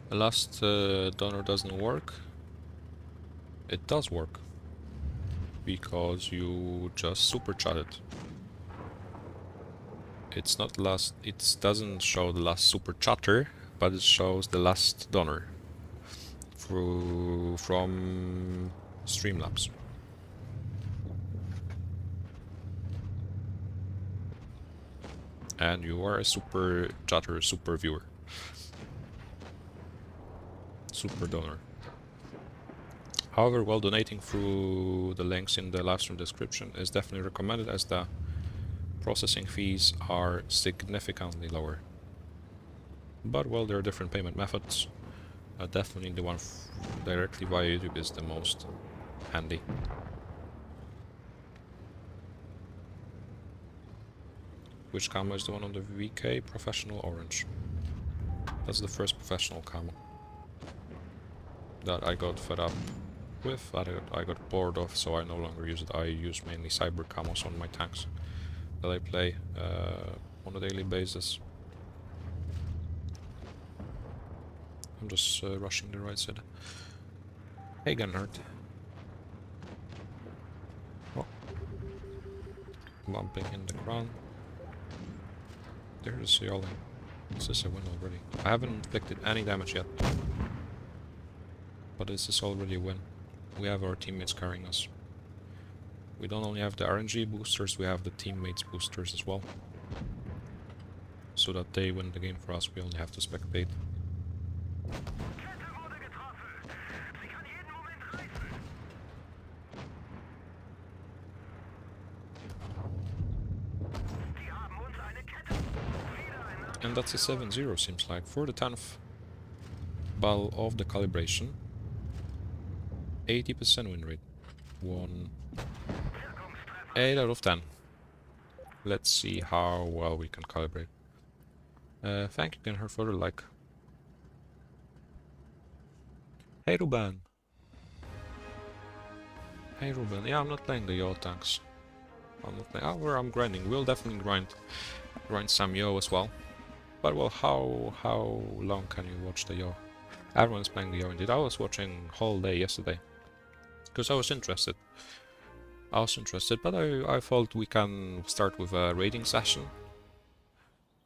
The last donor doesn't work. It does work, because you just superchat it. It's not last, it doesn't show the last super chatter, but it shows the last donor from Streamlabs. And you are a super chatter, super viewer, super donor. However, while donating through the links in the livestream description is definitely recommended, as the processing fees are significantly lower. But well, there are different payment methods. Definitely the one directly via YouTube is the most handy. Which camo is the one on the VK? Professional Orange. That's the first professional camo that I got fed up with, that I got bored of, so I no longer use it. I use mainly cyber camos on my tanks that I play on a daily basis. I'm just rushing the right side. Hey Gunhard. Oh. Bumping in the ground. There's the yelling. This is a win already. I haven't inflicted any damage yet, but this is already a win. We have our teammates carrying us. We don't only have the RNG boosters, we have the teammates boosters as well. So that they win the game for us, we only have to spectate. And that's a 7-0 seems like, for the 10th ball of the calibration. 80% win rate. 8 out of 10. Let's see how well we can calibrate. Thank you, Genhard, for the like. Hey Ruben. Hey Ruben. Yeah, I'm not playing the Yo tanks. I'm not playing. Oh, I'm grinding. We'll definitely grind some Yo as well. But well, how long can you watch the Yo? Everyone's playing the Yo indeed. I was watching whole day yesterday because I was interested. But I thought we can start with a raiding session,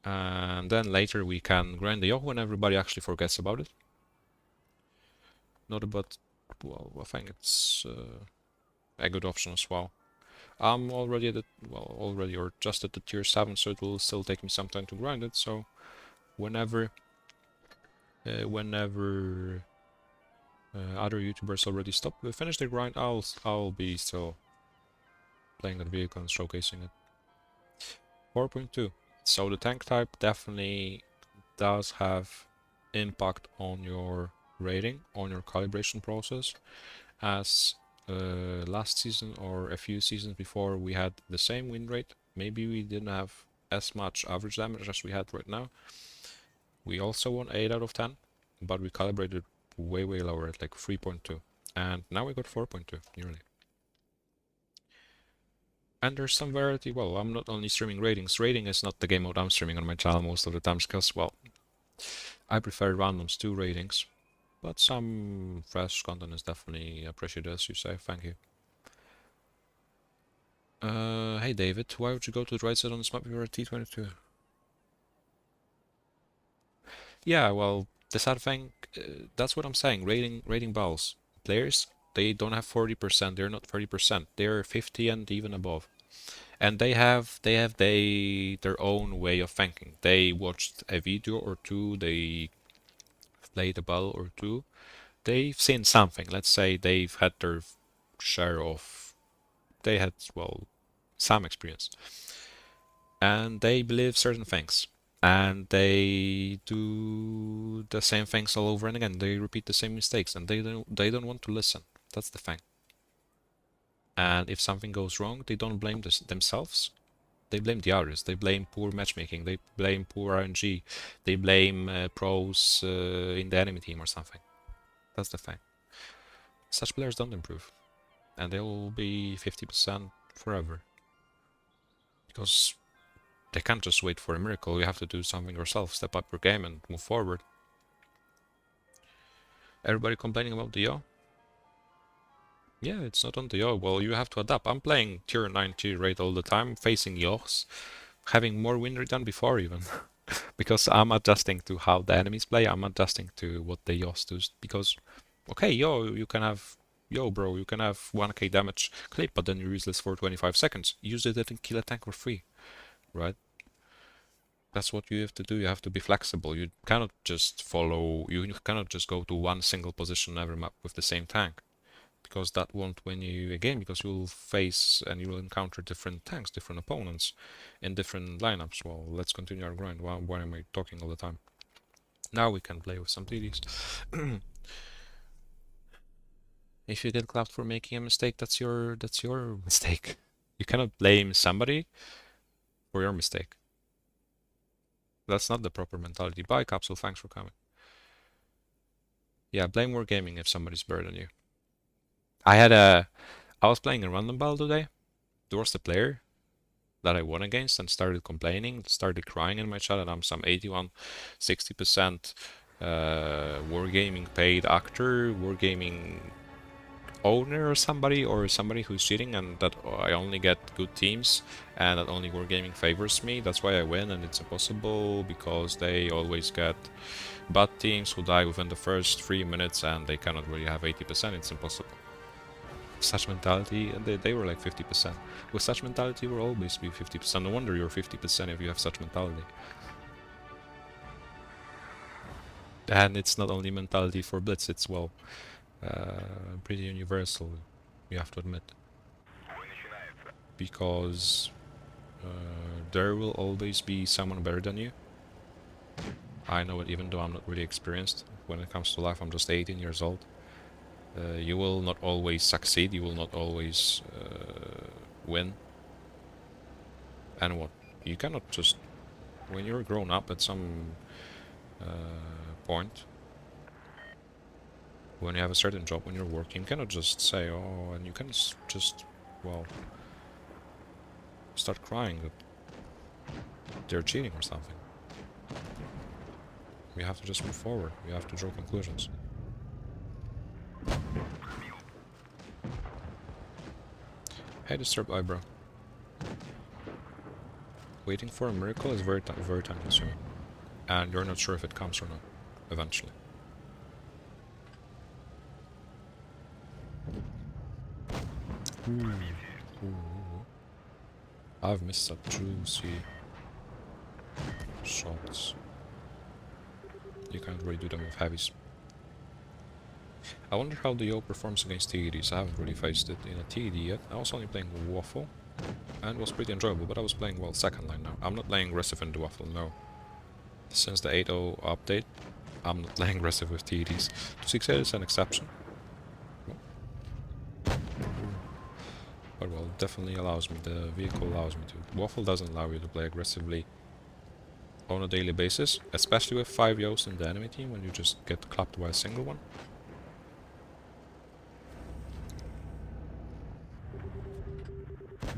and then later we can grind the Yo when everybody actually forgets about it. Not about, well, I think it's a good option as well. I'm already at the, already or just at the tier 7, so it will still take me some time to grind it. So whenever other YouTubers already finish their grind, I'll be still playing that vehicle and showcasing it. 4.2. So the tank type definitely does have impact on your rating, on your calibration process, as last season or a few seasons before we had the same win rate. Maybe we didn't have as much average damage as we had right now. We also won 8 out of 10, but we calibrated way lower at like 3.2, and now we got 4.2 nearly. And there's some variety. Well, I'm not only streaming ratings. Rating is not the game mode I'm streaming on my channel most of the times, because, well, I prefer randoms to ratings. But some fresh content is definitely appreciated, as you say. Thank you. Hey David, why would you go to the right side on this map if you're a T22? Yeah, well, the sad thing, that's what I'm saying. Rating balls. Players, they don't have 40%. They're not 30%. They're 50 and even above. And they their own way of thinking. They watched a video or two. They played a ball or two. They've seen something. Let's say they've had their share of. They had, well, some experience, and they believe certain things, and they do the same things all over and again. They repeat the same mistakes, and they don't want to listen. That's the thing. And if something goes wrong, they don't blame themselves. They blame the others. They blame poor matchmaking. They blame poor RNG. They blame pros in the enemy team or something. That's the thing. Such players don't improve, and they'll be 50% forever. Because they can't just wait for a miracle. You have to do something yourself. Step up your game and move forward. Everybody complaining about the yaw? Yeah, it's not on the yaw. Well, you have to adapt. I'm playing tier 90 raid all the time, facing yaws, having more win rate than before even. Because I'm adjusting to how the enemies play. I'm adjusting to what the yaws do. Because, okay, you can have... Yo, bro, you can have 1k damage clip, but then you're useless for 25 seconds. Use it and kill a tank for free, right? That's what you have to do. You have to be flexible. You cannot just follow, you cannot just go to one single position every map with the same tank, because that won't win you a game, because you'll face and you will encounter different tanks, different opponents in different lineups. Well, let's continue our grind. Why am I talking all the time? Now we can play with some TDs. If you get clapped for making a mistake, that's your mistake. You cannot blame somebody for your mistake. That's not the proper mentality. Bye, Capsule. Thanks for coming. Yeah, blame Wargaming if somebody's better than you. I was playing a random battle today. There was the player that I won against and started complaining, started crying in my chat, and I'm some 81, 60% Wargaming paid actor, Wargaming owner or somebody who's cheating, and that I only get good teams and that only Wargaming favors me. That's why I win, and it's impossible because they always get bad teams who die within the first 3 minutes and they cannot really have 80%. It's impossible. Such mentality, and they were like 50%. With such mentality, we'll always be 50%. No wonder you're 50% if you have such mentality. And it's not only mentality for Blitz, it's, well, pretty universal, you have to admit. Because there will always be someone better than you. I know it, even though I'm not really experienced. When it comes to life, I'm just 18 years old. You will not always succeed, you will not always win. And what? You cannot just... When you're grown up at some point, when you have a certain job, when you're working, you cannot just say, oh, and you can just, well, start crying that they're cheating or something. We have to just move forward. We have to draw conclusions. Hey, Disturbed Eyebrow. Waiting for a miracle is very time consuming. And you're not sure if it comes or not, eventually. Ooh. I've missed some juicy shots. You can't really do them with heavies. I wonder how the Yo performs against TEDs. I haven't really faced it in a TED yet. I was only playing Waffle, and it was pretty enjoyable, but I was playing, well, second line now. I'm not playing aggressive in the Waffle, no. Since the 8.0 update, I'm not playing aggressive with TEDs. 268 is an exception. But, well, it definitely allows me, the vehicle allows me to. Waffle doesn't allow you to play aggressively on a daily basis, especially with 5 Yos in the enemy team, when you just get clapped by a single one.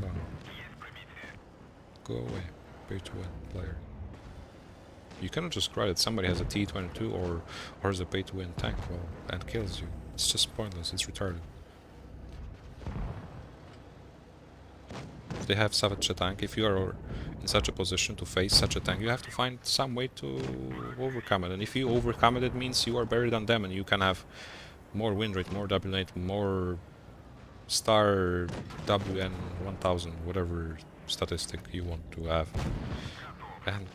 Wow. Go away, pay to win player. You cannot just cry that somebody has a T22 or has a pay to win tank, well, and kills you. It's just pointless, it's retarded. they have such a tank, if you are in such a position to face such a tank, you have to find some way to overcome it. And if you overcome it, it means you are better than them, and you can have more win rate, more W rate, more star WN 1000, whatever statistic you want to have. And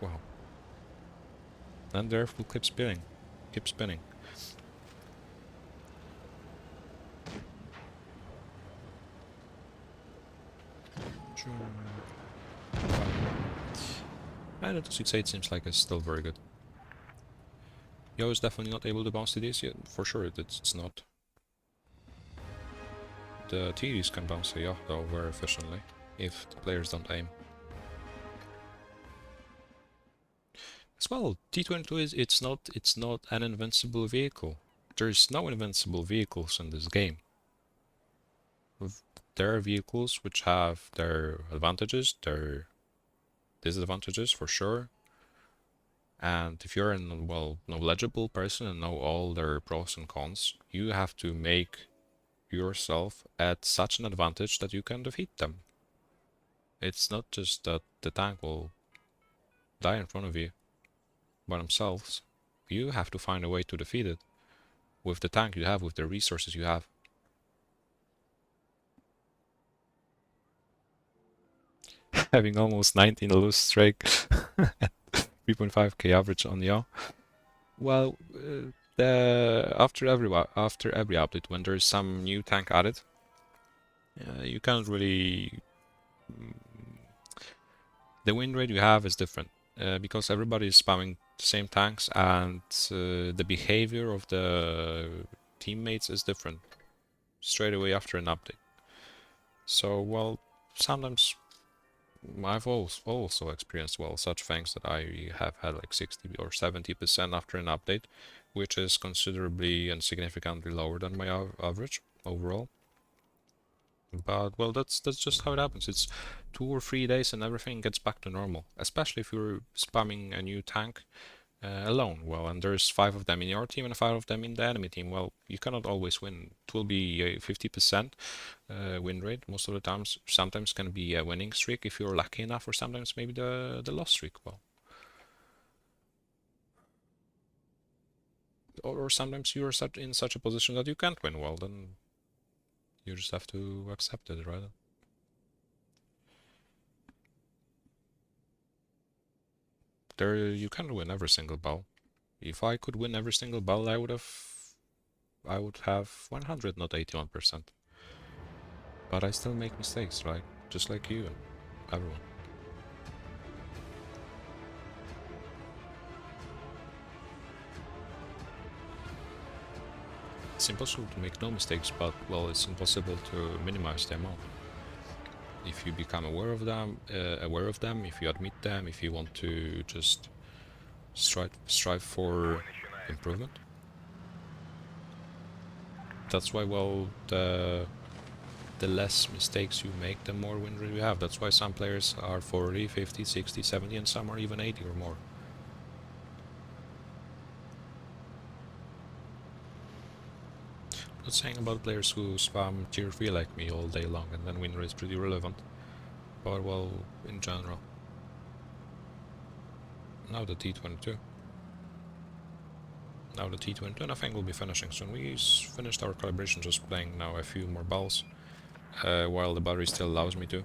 wow. And the earth will keep spinning. Keep spinning. And the 268 seems like it's still very good. Yo is definitely not able to bounce TDs yet. For sure it's not. The TDs can bounce a yacht though very efficiently if the players don't aim. As well, T-22 is it's not an invincible vehicle. There's no invincible vehicles in this game. There are vehicles which have their advantages, their disadvantages for sure. And if you're a knowledgeable person and know all their pros and cons, you have to make yourself at such an advantage that you can defeat them. It's not just that the tank will die in front of you by themselves. You have to find a way to defeat it with the tank you have, with the resources you have. Having almost 19 a loose streak, 3.5k average on Yao. Well, after every update, when there's some new tank added, you can't really. The win rate you have is different because everybody is spamming the same tanks, and the behavior of the teammates is different straight away after an update. So, well, sometimes I've also experienced such things that I have had like 60 or 70% after an update, which is considerably and significantly lower than my average overall. But well, that's just how it happens. It's 2 or 3 days and everything gets back to normal, especially if you're spamming a new tank alone. Well, and there's 5 of them in your team and 5 of them in the enemy team. Well, you cannot always win. It will be a 50% win rate most of the times. Sometimes can be a winning streak if you're lucky enough, or sometimes maybe the loss streak. Well, or sometimes you're in such a position that you can't win. Well, then you just have to accept it, right? There, you can't win every single battle. If I could win every single battle, I would have 100, not 81%. But I still make mistakes, right? Just like you and everyone. It's impossible to make no mistakes, but well, it's impossible to minimize the amount. If you become aware of them, if you admit them, if you want to just strive for improvement. That's why, well, the less mistakes you make, the more win rate you have. That's why some players are 40, 50, 60, 70, and some are even 80 or more. Not saying about players who spam tier 3 like me all day long and then win rate is pretty relevant, but well, in general. Now the T22. Now the T22, and I think we'll be finishing soon. We finished our calibration, just playing now a few more balls, while the battery still allows me to.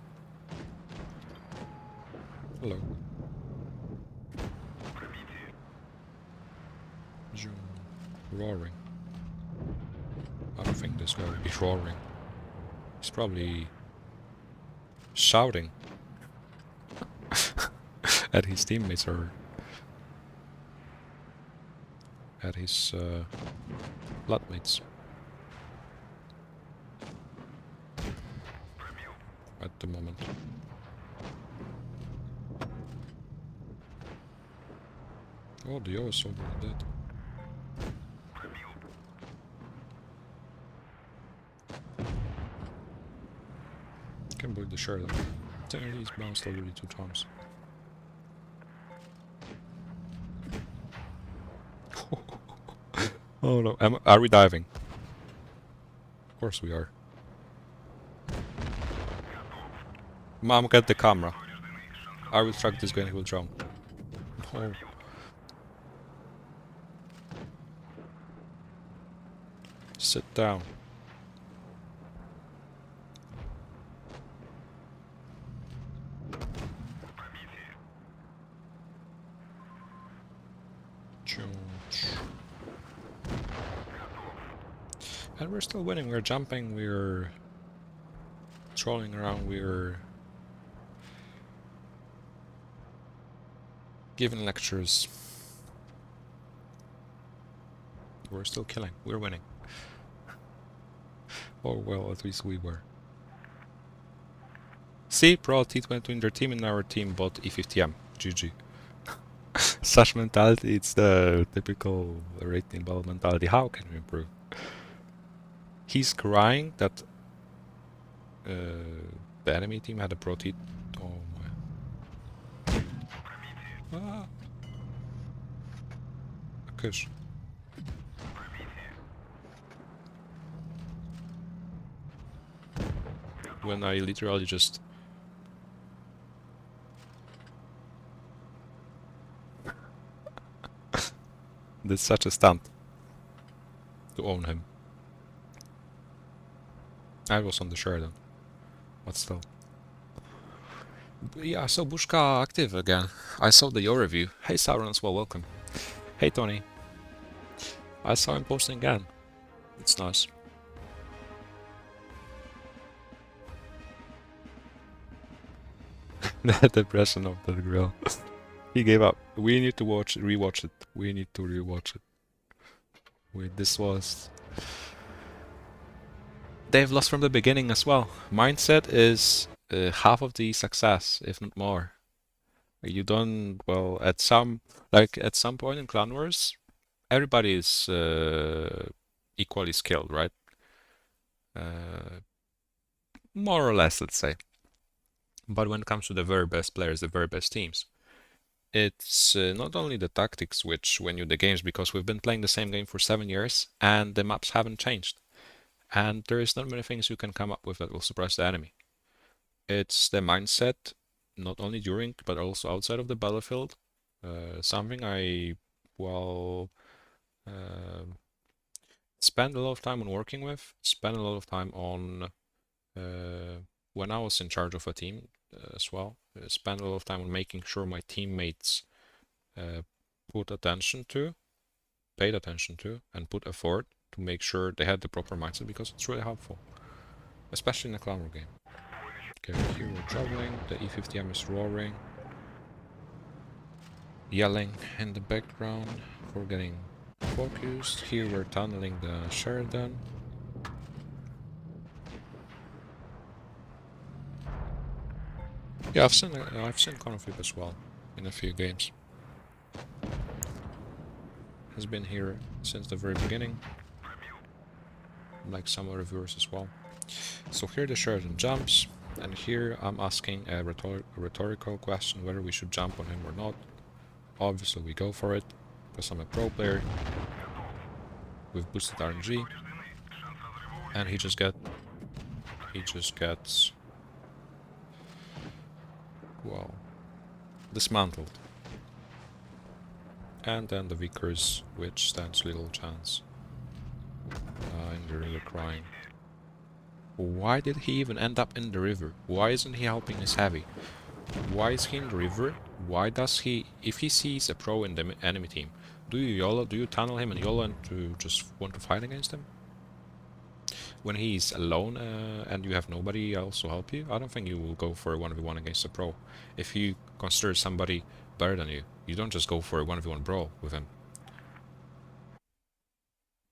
Hello. Roaring. I don't think this guy would be roaring. He's probably shouting at his teammates or at his flatmates. At the moment. Oh, the O is already dead. Can't believe the share that. He's bounced already 2 times. Oh no, are we diving? Of course we are. Mom, get the camera. I will track this guy and he will drown. Oh. Sit down. And we're still winning. We're jumping. We're trolling around. We're giving lectures. We're still killing. We're winning. Or well, at least we were. See, Pro T22 in their team and our team bought E50M. GG. Such mentality, it's the typical rating ball mentality. How can we improve? He's crying that the enemy team had a Pro T. Oh my. Ah. Kush. When I literally just did such a stunt to own him. I was on the Sheridan, but still. Yeah, so Bushka active again. I saw the your review. Hey Sauron as well, welcome. Hey Tony. I saw him posting again. It's nice. The depression of the grill. He gave up. We need to rewatch it. We need to rewatch it. Wait, this was... They've lost from the beginning as well. Mindset is half of the success, if not more. You don't, well, at some point in Clan Wars, everybody is equally skilled, right? More or less, let's say. But when it comes to the very best players, the very best teams, it's not only the tactics which win you the games, because we've been playing the same game for 7 years and the maps haven't changed. And there is not many things you can come up with that will surprise the enemy. It's the mindset, not only during, but also outside of the battlefield. Something I, well, spend a lot of time on working with, spend a lot of time on, when I was in charge of a team as well, spend a lot of time on making sure my teammates paid attention to, and put effort to make sure they had the proper mindset, because it's really helpful, especially in a Clan War game. Okay, here we're traveling, the E50M is roaring, yelling in the background for getting focused. Here we're tunneling the Sheridan. Yeah, I've seen Config as well in a few games. Has been here since the very beginning, like some other viewers as well. So here the Sheridan jumps, and here I'm asking a rhetorical question whether we should jump on him or not. Obviously we go for it, because I'm a pro player with boosted RNG, and he just gets, well, dismantled. And then the Vickers, which stands little chance, in the river crying. Why did he even end up in the river? Why isn't he helping his heavy? Why is he in the river? Why does he, if he sees a pro in the enemy team, do you YOLO, do you tunnel him and YOLO and to just want to fight against him? When he's alone and you have nobody else to help you, I don't think you will go for a 1v1 against a pro. If you consider somebody better than you, you don't just go for a 1v1 brawl with him.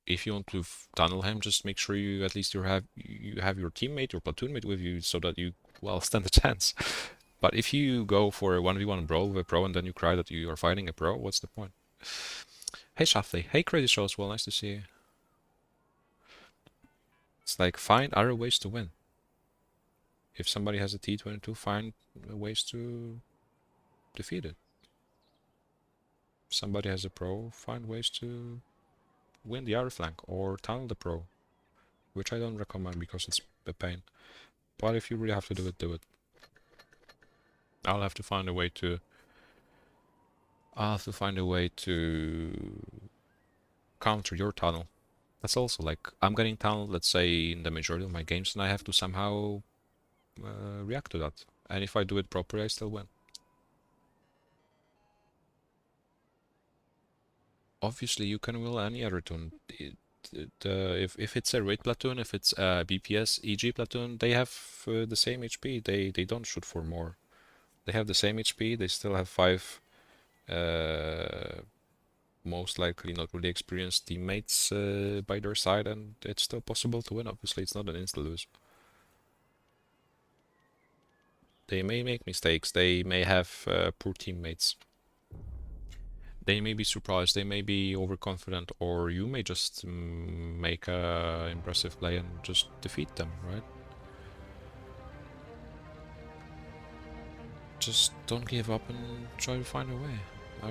If you want to tunnel him, just make sure you at least you have your teammate, your platoon mate with you, so that you, well, stand a chance. But if you go for a 1v1 brawl with a pro and then you cry that you are fighting a pro, what's the point? Hey Shafley, hey Crazy Show as well, nice to see you. It's like, find other ways to win. If somebody has a T22, find ways to defeat it. If somebody has a pro, find ways to win the other flank or tunnel the pro, which I don't recommend because it's a pain. But if you really have to do it, do it. I'll have to find a way to... I'll have to find a way to counter your tunnel. That's also like, I'm getting tunneled, let's say, in the majority of my games, and I have to somehow react to that. And if I do it properly, I still win. Obviously, you can will any other tune. If it's a raid platoon, if it's a BPS EG platoon, they have the same HP. They don't shoot for more. They have the same HP. They still have 5 most likely not really experienced teammates by their side, and it's still possible to win. Obviously, it's not an insta-lose. They may make mistakes. They may have poor teammates. They may be surprised, they may be overconfident, or you may just make a impressive play and just defeat them, right? Just don't give up and try to find a way.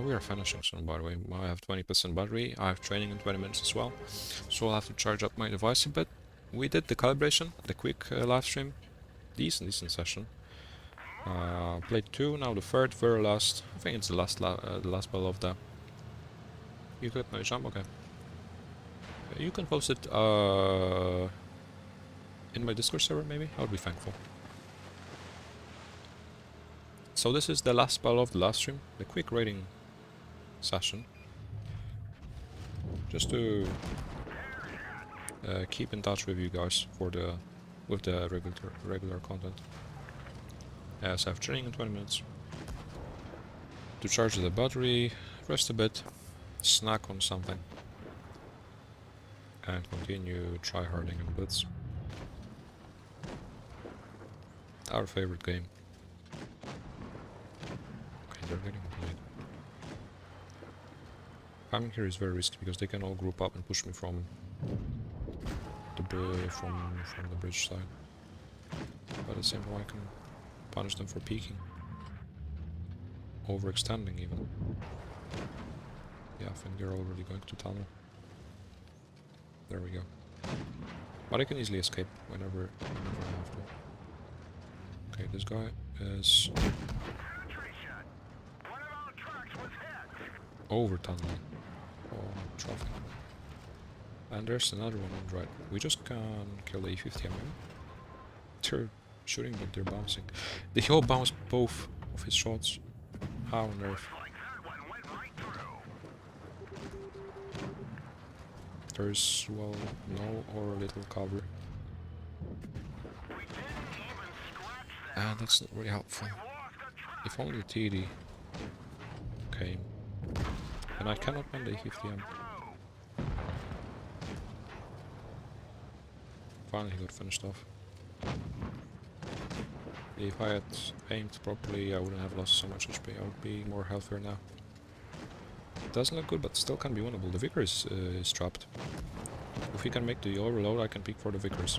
We are finishing soon, by the way. I have 20% battery, I have training in 20 minutes as well, so I'll have to charge up my device a bit. We did the calibration, the quick live stream. Decent session. Played 2, now the third, very last. I think it's the last battle of the... You clip my jump? Okay. You can post it in my Discord server, maybe? I would be thankful. So this is the last battle of the last stream, the quick rating session. Just to keep in touch with you guys for the regular content. So I have training in 20 minutes. To charge the battery, rest a bit, snack on something, and continue tryharding in Blitz. Our favorite game. Okay, they're getting played. Coming here is very risky because they can all group up and push me from the bridge side. But at the same time I can punish them for peeking. Overextending even. Yeah, I think they're already going to tunnel. There we go. But I can easily escape whenever I have to. Okay, this guy is over tunneling. Oh, traffic. And there's another one on the right. We just can kill the E50 maybe. They're shooting, but they're bouncing. They all bounce both of his shots. How on earth? There's, well, no or little cover. And that's not really helpful. If only TD came. And I cannot win the E50M. Finally got finished off. If I had aimed properly, I wouldn't have lost so much HP. I would be more healthier now. Doesn't look good, but still can be winnable. The Vicar is trapped. If he can make the overload, I can peek for the Vicars.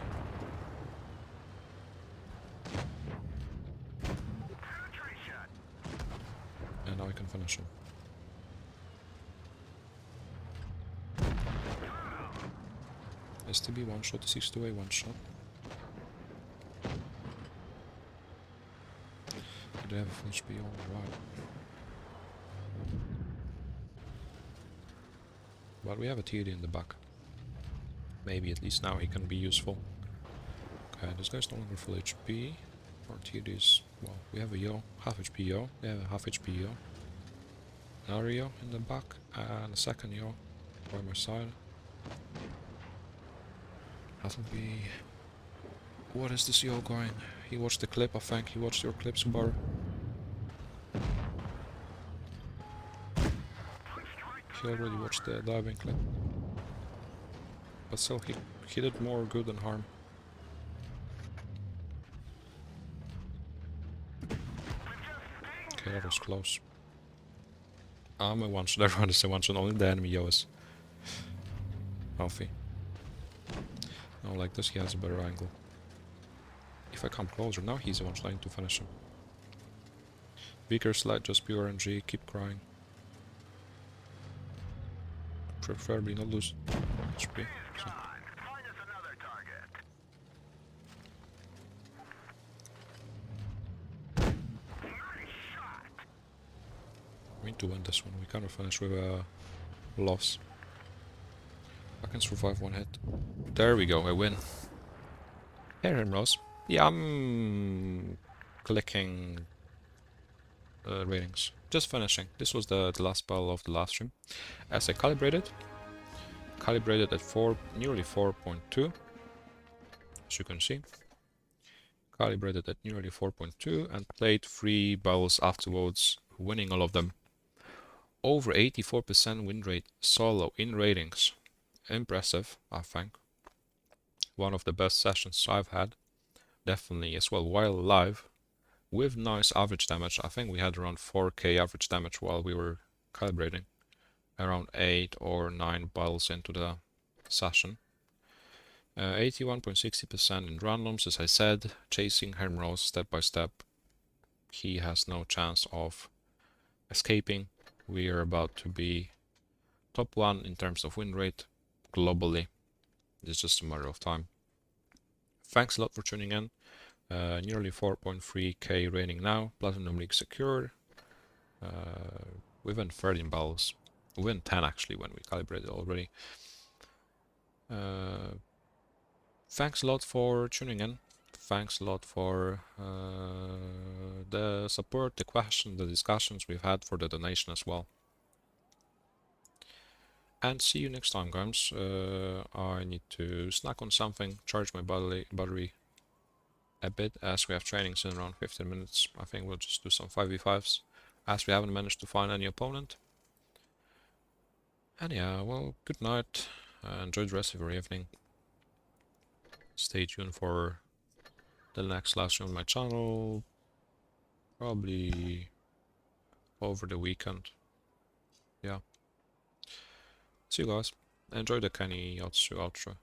And now I can finish him. STB one shot, 6-2A one shot. They have a full HP on the right. But we have a TD in the back. Maybe at least now he can be useful. Okay, this guy's no longer full HP. Our TD is, well, we have a Yo, half HP Yo. They have a half HP Yo. Another Yo in the back, and a second Yo by my side. That'll be... What is this Yo going? He watched the clip, I think. He watched your clip, Subaru. He already watched the diving clip. But still, he did more good than harm. Okay, that was close. I'm a one-shot, everyone is a one-shot, only the enemy Yo is healthy. No, like this he has a better angle. If I come closer, now he's the one trying to finish him. Weaker slide, just pure RNG, keep crying. Preferably not lose HP. So. need to win this one. We cannot finish with a loss. I can survive one hit. There we go, I win. Here, Himrose. Yeah, I'm clicking ratings. Just finishing. This was the last battle of the last stream. As I calibrated at nearly 4.2, as you can see. Calibrated at nearly 4.2 and played 3 battles afterwards, winning all of them. Over 84% win rate solo in ratings. Impressive, I think. One of the best sessions I've had. Definitely as well while live. With nice average damage. I think we had around 4k average damage while we were calibrating. Around 8 or 9 battles into the session. 81.60% in randoms, as I said, chasing Hemrose step by step. He has no chance of escaping. We are about to be top 1 in terms of win rate globally. It's just a matter of time. Thanks a lot for tuning in. Nearly 4.3k rating now. Platinum League secured. Within 13 battles. Within 10 actually when we calibrated already. Thanks a lot for tuning in. Thanks a lot for the support, the questions, the discussions we've had, for the donation as well. And see you next time, guys. I need to snack on something, charge my battery a bit, as we have trainings in around 15 minutes. I think we'll just do some 5v5s, as we haven't managed to find any opponent. And yeah, well, good night. Enjoy the rest of your evening. Stay tuned for the next live stream on my channel, probably over the weekend. Yeah. See you guys. Enjoy the Kenny Yatsu outro.